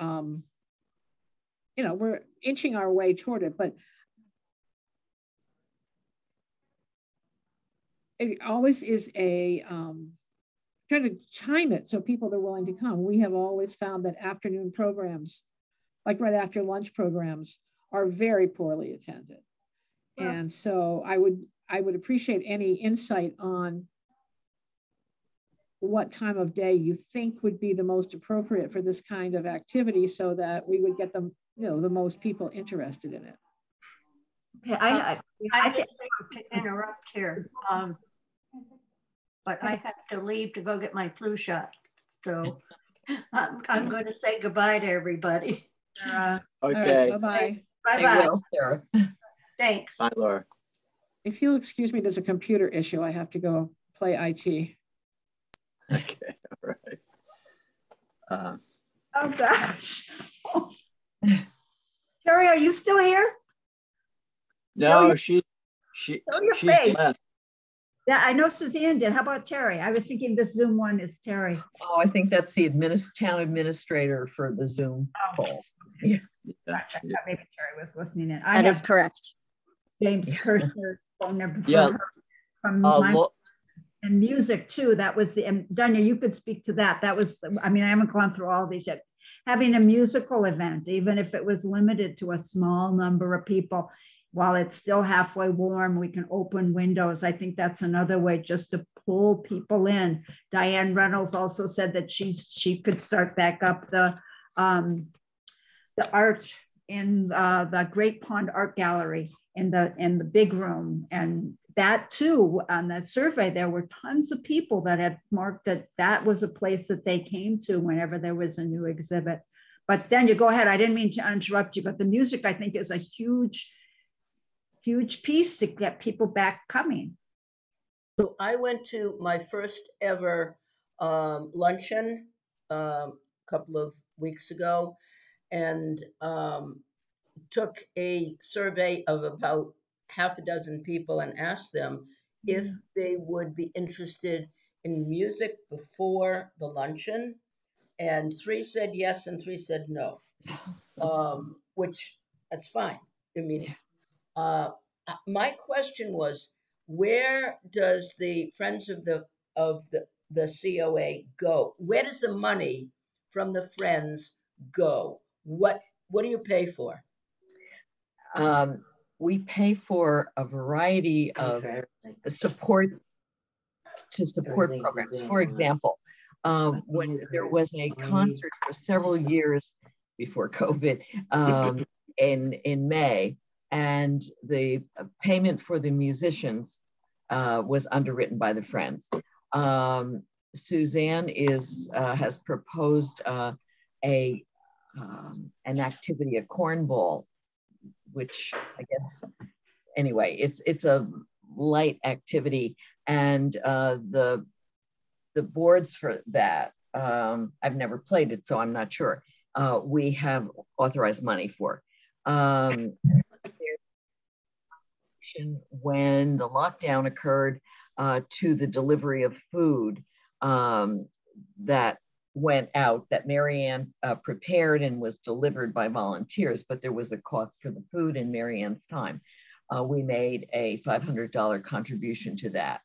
we're inching our way toward it, but it always is trying to time it so people are willing to come. We have always found that afternoon programs, like right after lunch programs, are very poorly attended. Wow. And so I would appreciate any insight on what time of day you think would be the most appropriate for this kind of activity so that we would get them, the most people interested in it. Okay, I just need to interrupt here. But I have to leave to go get my flu shot. So I'm going to say goodbye to everybody. Okay. Right, bye-bye. Bye-bye. Well, Sarah. Thanks. Bye, Laura. If you'll excuse me, there's a computer issue. I have to go play IT. Okay, all right. Oh gosh. Terry, are you still here? No, she's face. left. That I know Suzanne did. How about Terry? I was thinking this Zoom one is Terry. Oh, I think that's the town administrator for the Zoom calls. Yeah. Gotcha. I thought maybe Terry was listening in. That is correct. James Kirshner's phone number for Yeah. her from my and music too. That was the, and Dunya, you could speak to that. That was, I mean, I haven't gone through all these yet. Having a musical event, even if it was limited to a small number of people, while it's still halfway warm, we can open windows. I think that's another way just to pull people in. Diane Reynolds also said that she could start back up the art in the Great Pond Art Gallery in the big room. And that too, on that survey, there were tons of people that had marked that was a place that they came to whenever there was a new exhibit. But then you go ahead. I didn't mean to interrupt you, but the music, I think, is a huge piece to get people back coming. So I went to my first ever luncheon a couple of weeks ago, and took a survey of about half a dozen people and asked them if they would be interested in music before the luncheon. And 3 said yes and 3 said no, which that's fine. I mean, my question was, where does the Friends of the COA go? Where does the money from the Friends go? What do you pay for? We pay for a variety of support programs. For example, when there was a concert for several years before COVID in May, and the payment for the musicians was underwritten by the Friends. Suzanne has proposed an activity, a cornball, which I guess, anyway, it's a light activity, and the boards for that, I've never played it, so I'm not sure. We have authorized money for. When the lockdown occurred, to the delivery of food that went out, that Marianne prepared and was delivered by volunteers, but there was a cost for the food in Marianne's time. We made a $500 contribution to that.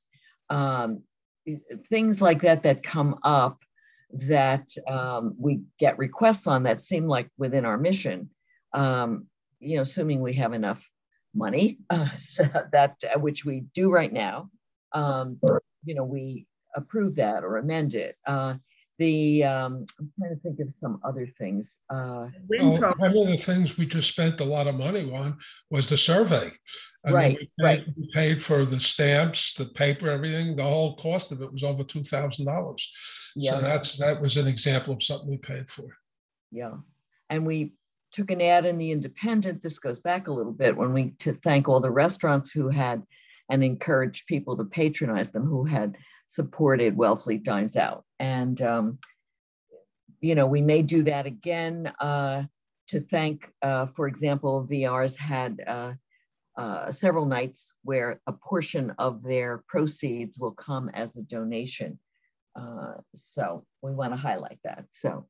Things like that come up that we get requests on that seem like within our mission, assuming we have enough money, so that which we do right now, we approve that or amend it. I'm trying to think of some other things. One of the things we just spent a lot of money on was the survey. We paid for the stamps, the paper, everything. The whole cost of it was over $2,000. So that was an example of something we paid for. Yeah, and we took an ad in the Independent. This goes back a little bit, to thank all the restaurants who had and encouraged people to patronize them, who had supported Wellfleet Dines Out. And, we may do that again to thank, for example, VR's had several nights where a portion of their proceeds will come as a donation. So we want to highlight that. So,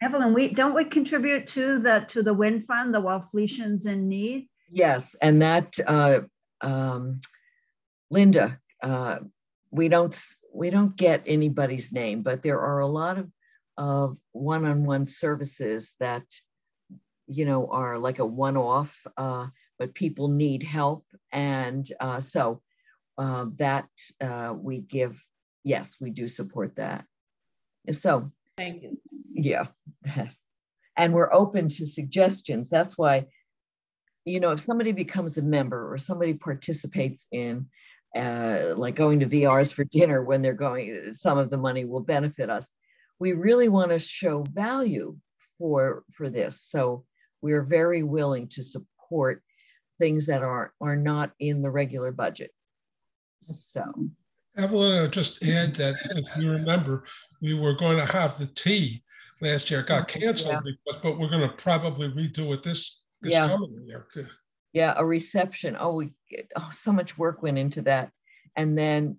Evelyn, don't we contribute to the WIN fund, the Wellfletians in Need? Yes, and that Linda, we don't get anybody's name, but there are a lot of one-on-one services that are like a one-off, but people need help, and so that we give. Yes, we do support that. So thank you. Yeah, and we're open to suggestions. That's why, if somebody becomes a member or somebody participates in like going to VRs for dinner when they're going, some of the money will benefit us. We really want to show value for this. So we're very willing to support things that are not in the regular budget. So. Evelyn, I'll just add that if you remember, we were going to have the tea last year. It got canceled, but we're going to probably redo it this coming year. Yeah, a reception. So much work went into that. And then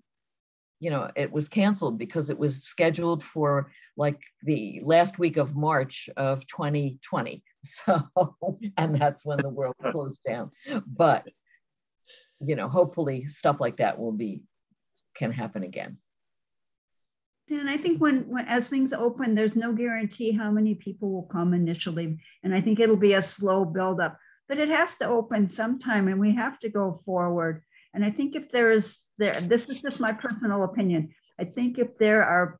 it was canceled because it was scheduled for like the last week of March of 2020. So, and that's when the world closed down. But, hopefully stuff like that can happen again. And I think when as things open, there's no guarantee how many people will come initially. And I think it'll be a slow buildup, but it has to open sometime and we have to go forward. And I think if this is just my personal opinion, I think if there are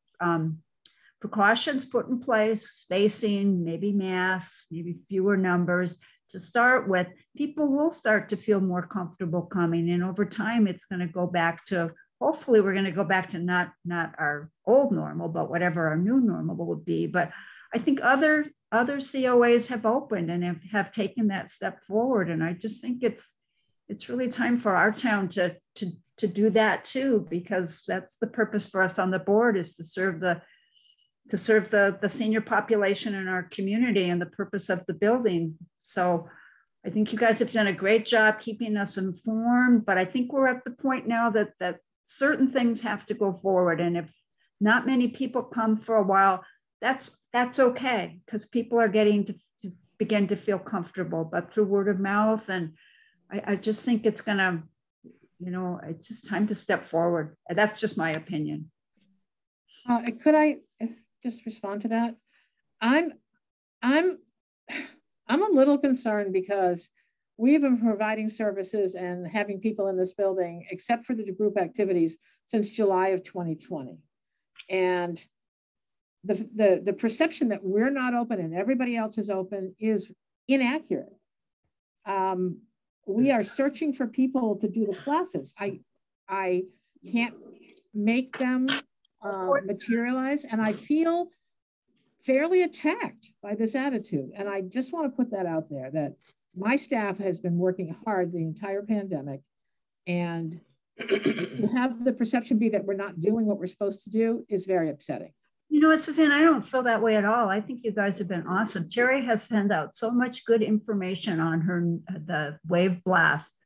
precautions put in place, spacing, maybe masks, maybe fewer numbers to start with, people will start to feel more comfortable coming. And over time, it's going to go back to, hopefully we're going to go back to not our old normal, but whatever our new normal would be. But I think other COAs have opened and have taken that step forward. And I just think it's really time for our town to do that too, because that's the purpose for us on the board, is to serve the senior population in our community and the purpose of the building. So I think you guys have done a great job keeping us informed, but I think we're at the point now that certain things have to go forward. And if not many people come for a while, that's okay, because people are getting to begin to feel comfortable, but through word of mouth. And I just think it's gonna, it's just time to step forward. That's just my opinion. Could I just respond to that? I'm a little concerned because we've been providing services and having people in this building, except for the group activities, since July of 2020. And the perception that we're not open and everybody else is open is inaccurate. We are searching for people to do the classes. I can't make them materialize, and I feel fairly attacked by this attitude. And I just want to put that out there, that my staff has been working hard the entire pandemic, and to have the perception be that we're not doing what we're supposed to do is very upsetting. You know what, Suzanne, I don't feel that way at all. I think you guys have been awesome. Terry has sent out so much good information on the Wave Blast,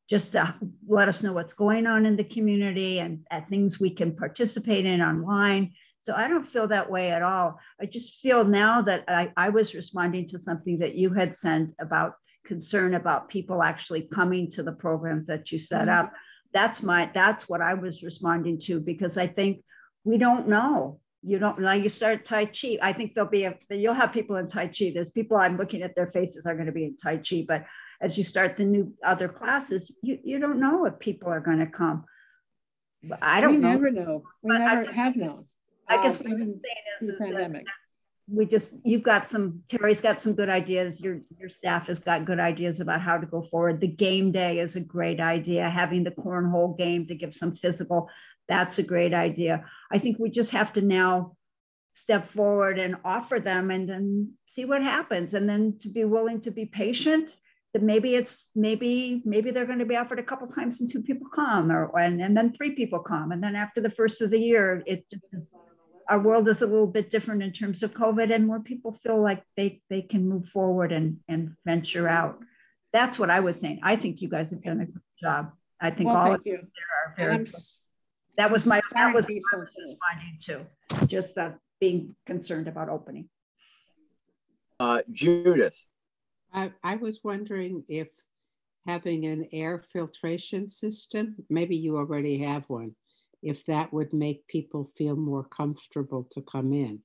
just to let us know what's going on in the community and at things we can participate in online. So I don't feel that way at all. I just feel now that I was responding to something that you had sent about concern about people actually coming to the programs that you set up. That's what I was responding to, because I think we don't know. You don't know. You start Tai Chi. I think you'll have people in Tai Chi. There's people I'm looking at their faces are going to be in Tai Chi, but as you start the new other classes, you don't know if people are going to come. But I don't know. We never know. We never have known. I guess what I'm saying is pandemic. Terry's got some good ideas. Your staff has got good ideas about how to go forward. The game day is a great idea. Having the cornhole game to give some physical, that's a great idea. I think we just have to now step forward and offer them and then see what happens. And then to be willing to be patient, that maybe they're going to be offered a couple times and 2 people come, and then 3 people come. And then after the first of the year, our world is a little bit different in terms of COVID, and more people feel like they can move forward and venture out. That's what I was saying. I think you guys have done a good job. I think all of you there are very. That was what I was responding to, just that being concerned about opening. Judith. I was wondering if having an air filtration system, maybe you already have one, if that would make people feel more comfortable to come in.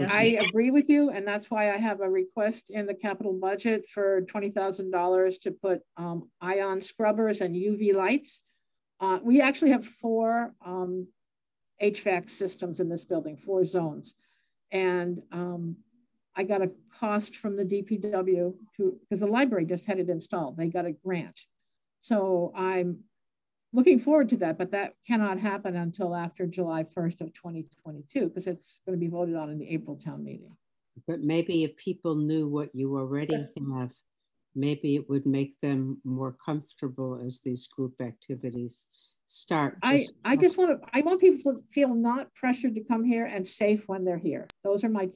I agree with you, and that's why I have a request in the capital budget for $20,000 to put ion scrubbers and UV lights. We actually have 4 HVAC systems in this building, 4 zones. And I got a cost from the DPW because the library just had it installed. They got a grant. So I'm looking forward to that, but that cannot happen until after July 1st of 2022, because it's going to be voted on in the April town meeting. But maybe if people knew what you already have, maybe it would make them more comfortable as these group activities start. I want people to feel not pressured to come here and safe when they're here. Those are my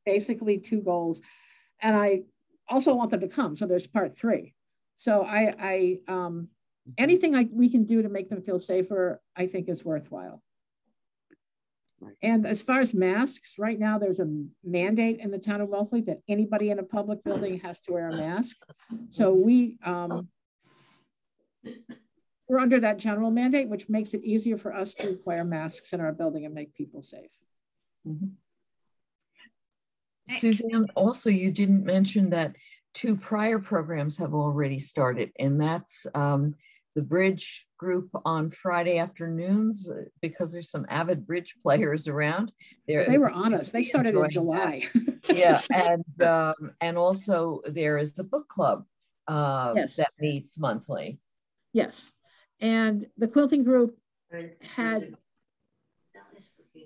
basically 2 goals. And I also want them to come. So there's part 3. So anything we can do to make them feel safer, I think is worthwhile. And as far as masks, right now there's a mandate in the town of Wellfleet that anybody in a public building has to wear a mask. So we're under that general mandate, which makes it easier for us to require masks in our building and make people safe. Mm-hmm. Suzanne, also you didn't mention that 2 prior programs have already started, and that's the bridge group on Friday afternoons, because there's some avid bridge players around. They were on us. They started in July. Yeah, and also there is the book club yes. that meets monthly. Yes, and the quilting group had,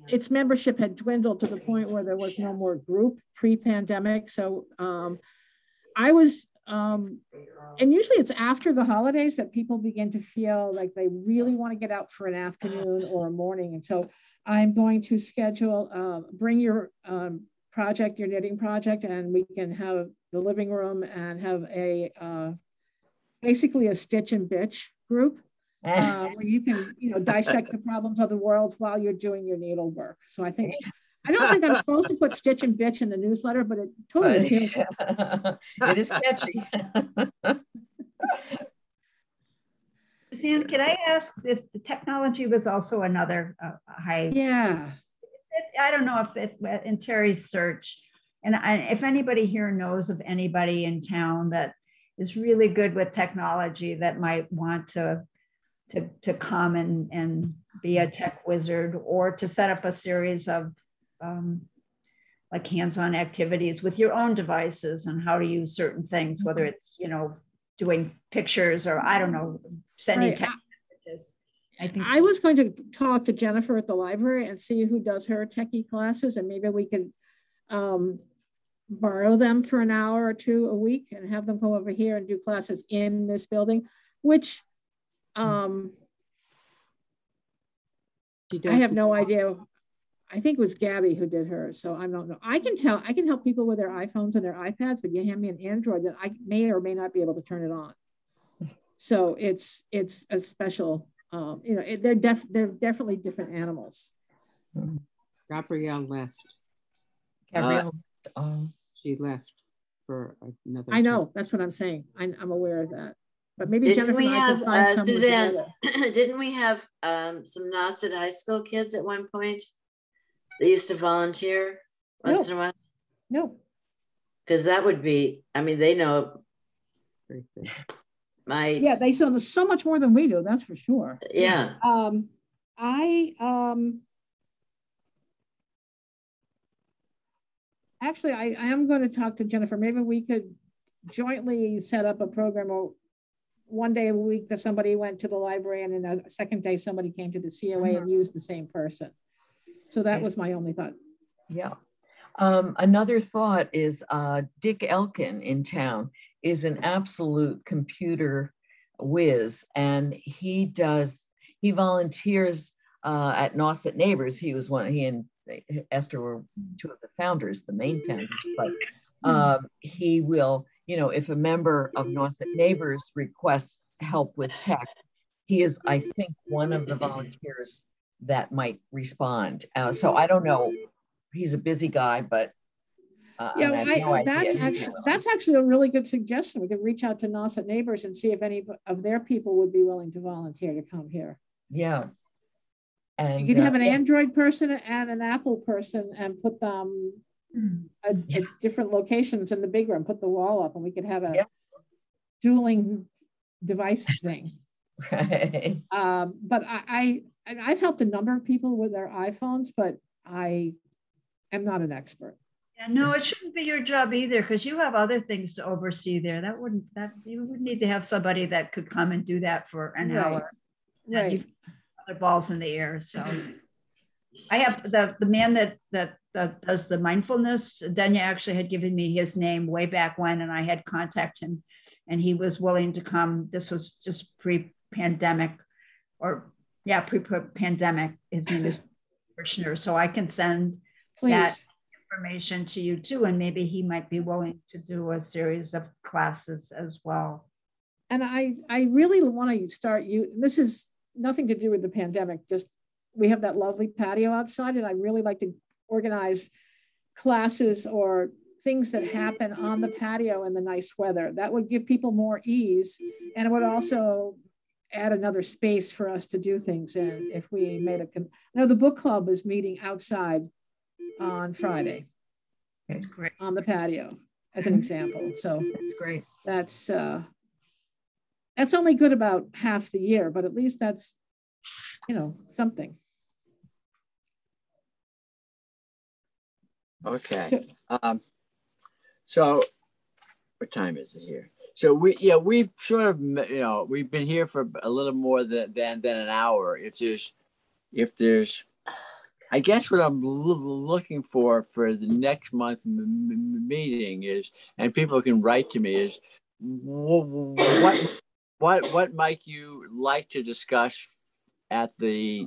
its membership had dwindled to the point where there was no more group pre-pandemic. So I was, and usually it's after the holidays that people begin to feel like they really want to get out for an afternoon or a morning. And so I'm going to schedule, bring your project, your knitting project, and we can have the living room and have a, basically a stitch and bitch group where you can, dissect the problems of the world while you're doing your needlework. So I think, I don't think I'm supposed to put stitch and bitch in the newsletter, but it totally is. It is catchy. Suzanne, can I ask if the technology was also another high? Yeah. I don't know if in Terry's search, and if anybody here knows of anybody in town that is really good with technology that might want to come and be a tech wizard, or to set up a series of like hands-on activities with your own devices and how to use certain things, whether it's, doing pictures or I don't know, sending text messages. I was going to talk to Jennifer at the library and see who does her techie classes, and maybe we could borrow them for an hour or 2 a week and have them come over here and do classes in this building, which I have no idea. I think it was Gabby who did hers, so I don't know. I can help people with their iPhones and their iPads, but you hand me an Android that I may or may not be able to turn it on. So it's a special, they're definitely different animals. Gabrielle left. Gabrielle, she left for another. I know, that's what I'm saying. I'm aware of that. But maybe Didn't Jennifer we and I have, can find someone Suzanne, together. didn't we have some Nauset High School kids at one point? They used to volunteer once in a while? No. Because that would be, they know. Yeah, they saw so much more than we do, that's for sure. Yeah. Actually, I am going to talk to Jennifer. Maybe we could jointly set up a program, or one day a week that somebody went to the library and then a second day somebody came to the COA and used the same person. So that was my only thought. Yeah. Another thought is Dick Elkin in town is an absolute computer whiz, and he volunteers at Nauset Neighbors. He and Esther were 2 of the founders, the main founders, but he will, if a member of Nauset Neighbors requests help with tech, he is, I think, one of the volunteers that might respond. So I don't know. He's a busy guy, but that's actually a really good suggestion. We could reach out to Nauset Neighbors and see if any of their people would be willing to volunteer to come here. Yeah. And you could have an Android person and an Apple person and put them at different locations in the big room, put the wall up, and we could have a dueling device thing. Right. But I've helped a number of people with their iPhones, but I am not an expert. Yeah, no, it shouldn't be your job either, because you have other things to oversee there. You would need to have somebody that could come and do that for an hour. Right. You other balls in the air. So I have the man that does the mindfulness. Danya actually had given me his name way back when, and I had contacted him, and he was willing to come. This was just pre-pandemic, pre-pandemic. His name is Kirshner, so I can send that information to you too, and maybe he might be willing to do a series of classes as well. And I really want to start this is nothing to do with the pandemic, just we have that lovely patio outside, and I really like to organize classes or things that happen on the patio in the nice weather. That would give people more ease, and it would also add another space for us to do things in. If we made I know the book club is meeting outside on Friday. Okay, great. On the patio, as an example. So that's great. That's only good about half the year, but at least that's, something. Okay. So what time is it here? So we've sort of, we've been here for a little more than an hour. If there's, I guess what I'm looking for the next month meeting is, and people can write to me, is what might you like to discuss at the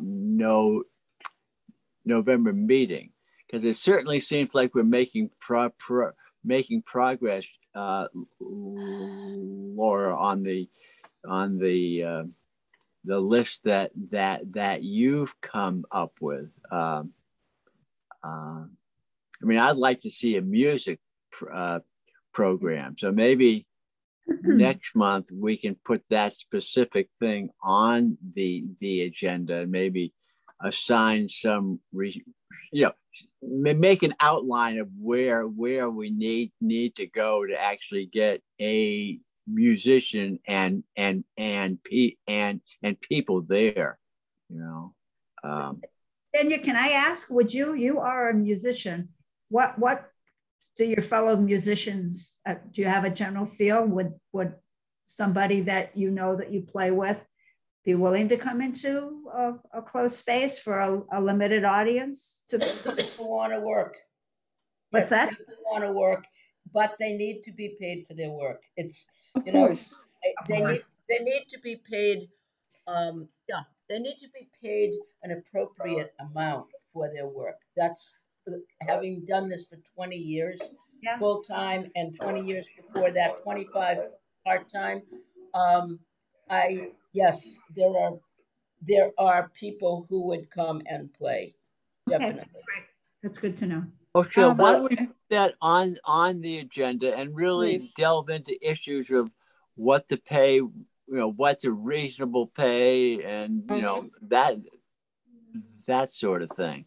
November meeting? Because it certainly seems like we're making progress, Laura, on the list that you've come up with. I mean, I'd like to see a music program. So maybe next month we can put that specific thing on the agenda and maybe assign some, make an outline of where we need to go to actually get a musician and people there, Daniel, can I ask, you are a musician, what do your fellow musicians, do you have a general feel? Would somebody that that you play with be willing to come into a closed space for a limited audience? People want to work. What's that? People want to work, but they need to be paid for their work. It's, of course. They need to be paid. They need to be paid an appropriate amount for their work. That's, having done this for 20 years, full time, and 20 years before that, 25 part time. Yes, there are people who would come and play. Definitely. Okay, that's good to know. Okay, why don't we put that on the agenda and really delve into issues of what to pay, what's a reasonable pay, and that sort of thing.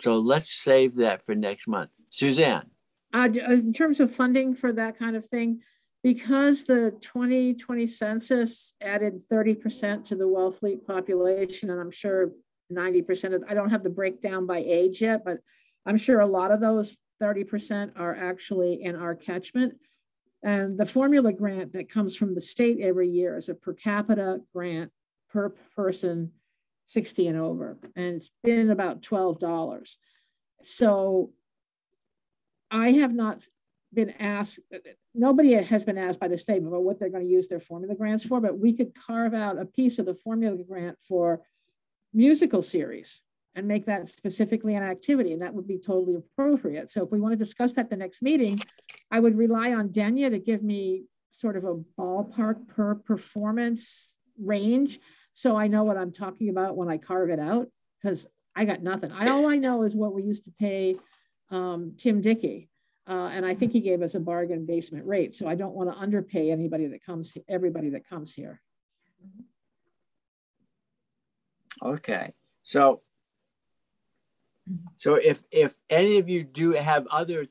So let's save that for next month. Suzanne. In terms of funding for that kind of thing, because the 2020 census added 30% to the Wellfleet population, and I'm sure 90% of, I don't have the breakdown by age yet, but I'm sure a lot of those 30% are actually in our catchment. And the formula grant that comes from the state every year is a per capita grant per person 60 and over, and it's been about $12. So I have not been asked, nobody has been asked by the state about what they're going to use their formula grants for, but we could carve out a piece of the formula grant for musical series and make that specifically an activity, and that would be totally appropriate. So if we want to discuss that the next meeting, I would rely on Denya to give me sort of a ballpark per performance range, so I know what I'm talking about when I carve it out, because I got nothing. All I know is what we used to pay Tim Dickey, and I think he gave us a bargain basement rate. So I don't want to underpay everybody that comes here. Okay, so if any of you do have other,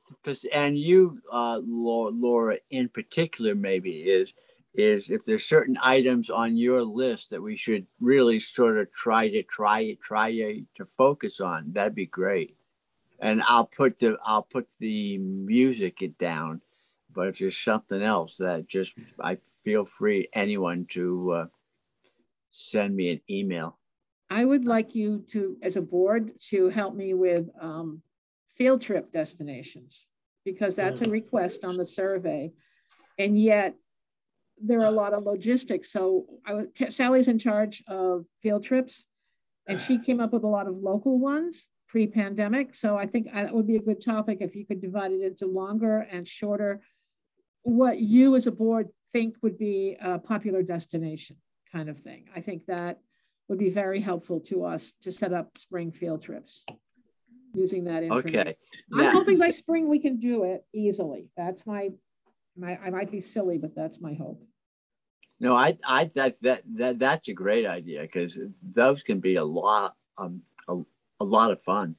and you, Laura, in particular, maybe is if there's certain items on your list that we should really sort of try to focus on, that'd be great. And I'll put the music down, but if there's something else that I feel free, anyone to send me an email. I would like you to, as a board, to help me with field trip destinations, because that's a request on the survey. And yet there are a lot of logistics. So Sally's in charge of field trips, and she came up with a lot of local ones pre-pandemic. So I think that would be a good topic if you could divide it into longer and shorter what you as a board think would be a popular destination kind of thing. I think that would be very helpful to us to set up spring field trips using that information. Okay. I'm hoping by spring we can do it easily. That's I might be silly, but that's my hope. No, I that's a great idea, because those can be a lot of fun.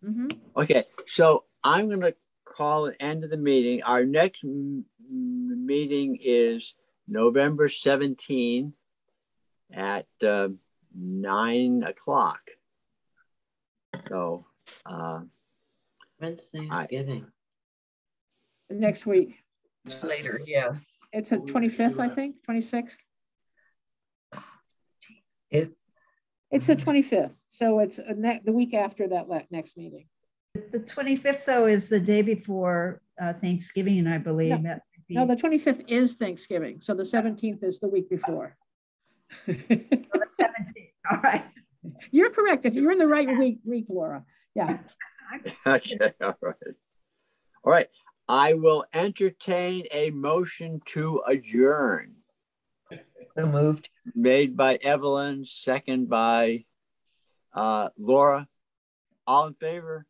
Mm-hmm. Okay, so I'm going to call an end of the meeting. Our next meeting is November 17 at 9 o'clock. So when's Thanksgiving? Next week. Later, yeah. It's the 25th, I think, 26th. It's the 25th. So it's the week after that next meeting. The 25th, though, is the day before Thanksgiving, I believe. No, the 25th is Thanksgiving. So the 17th is the week before. The 17th. All right. You're correct. If you're in the right week, Laura. Yeah. Okay. All right. All right. I will entertain a motion to adjourn. So moved. Made by Evelyn, second by Laura. All in favor?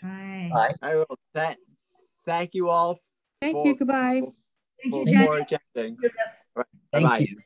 Hi. I will thank you all. Thank you. Goodbye. Thank you, for attending. Thank Bye-bye. you.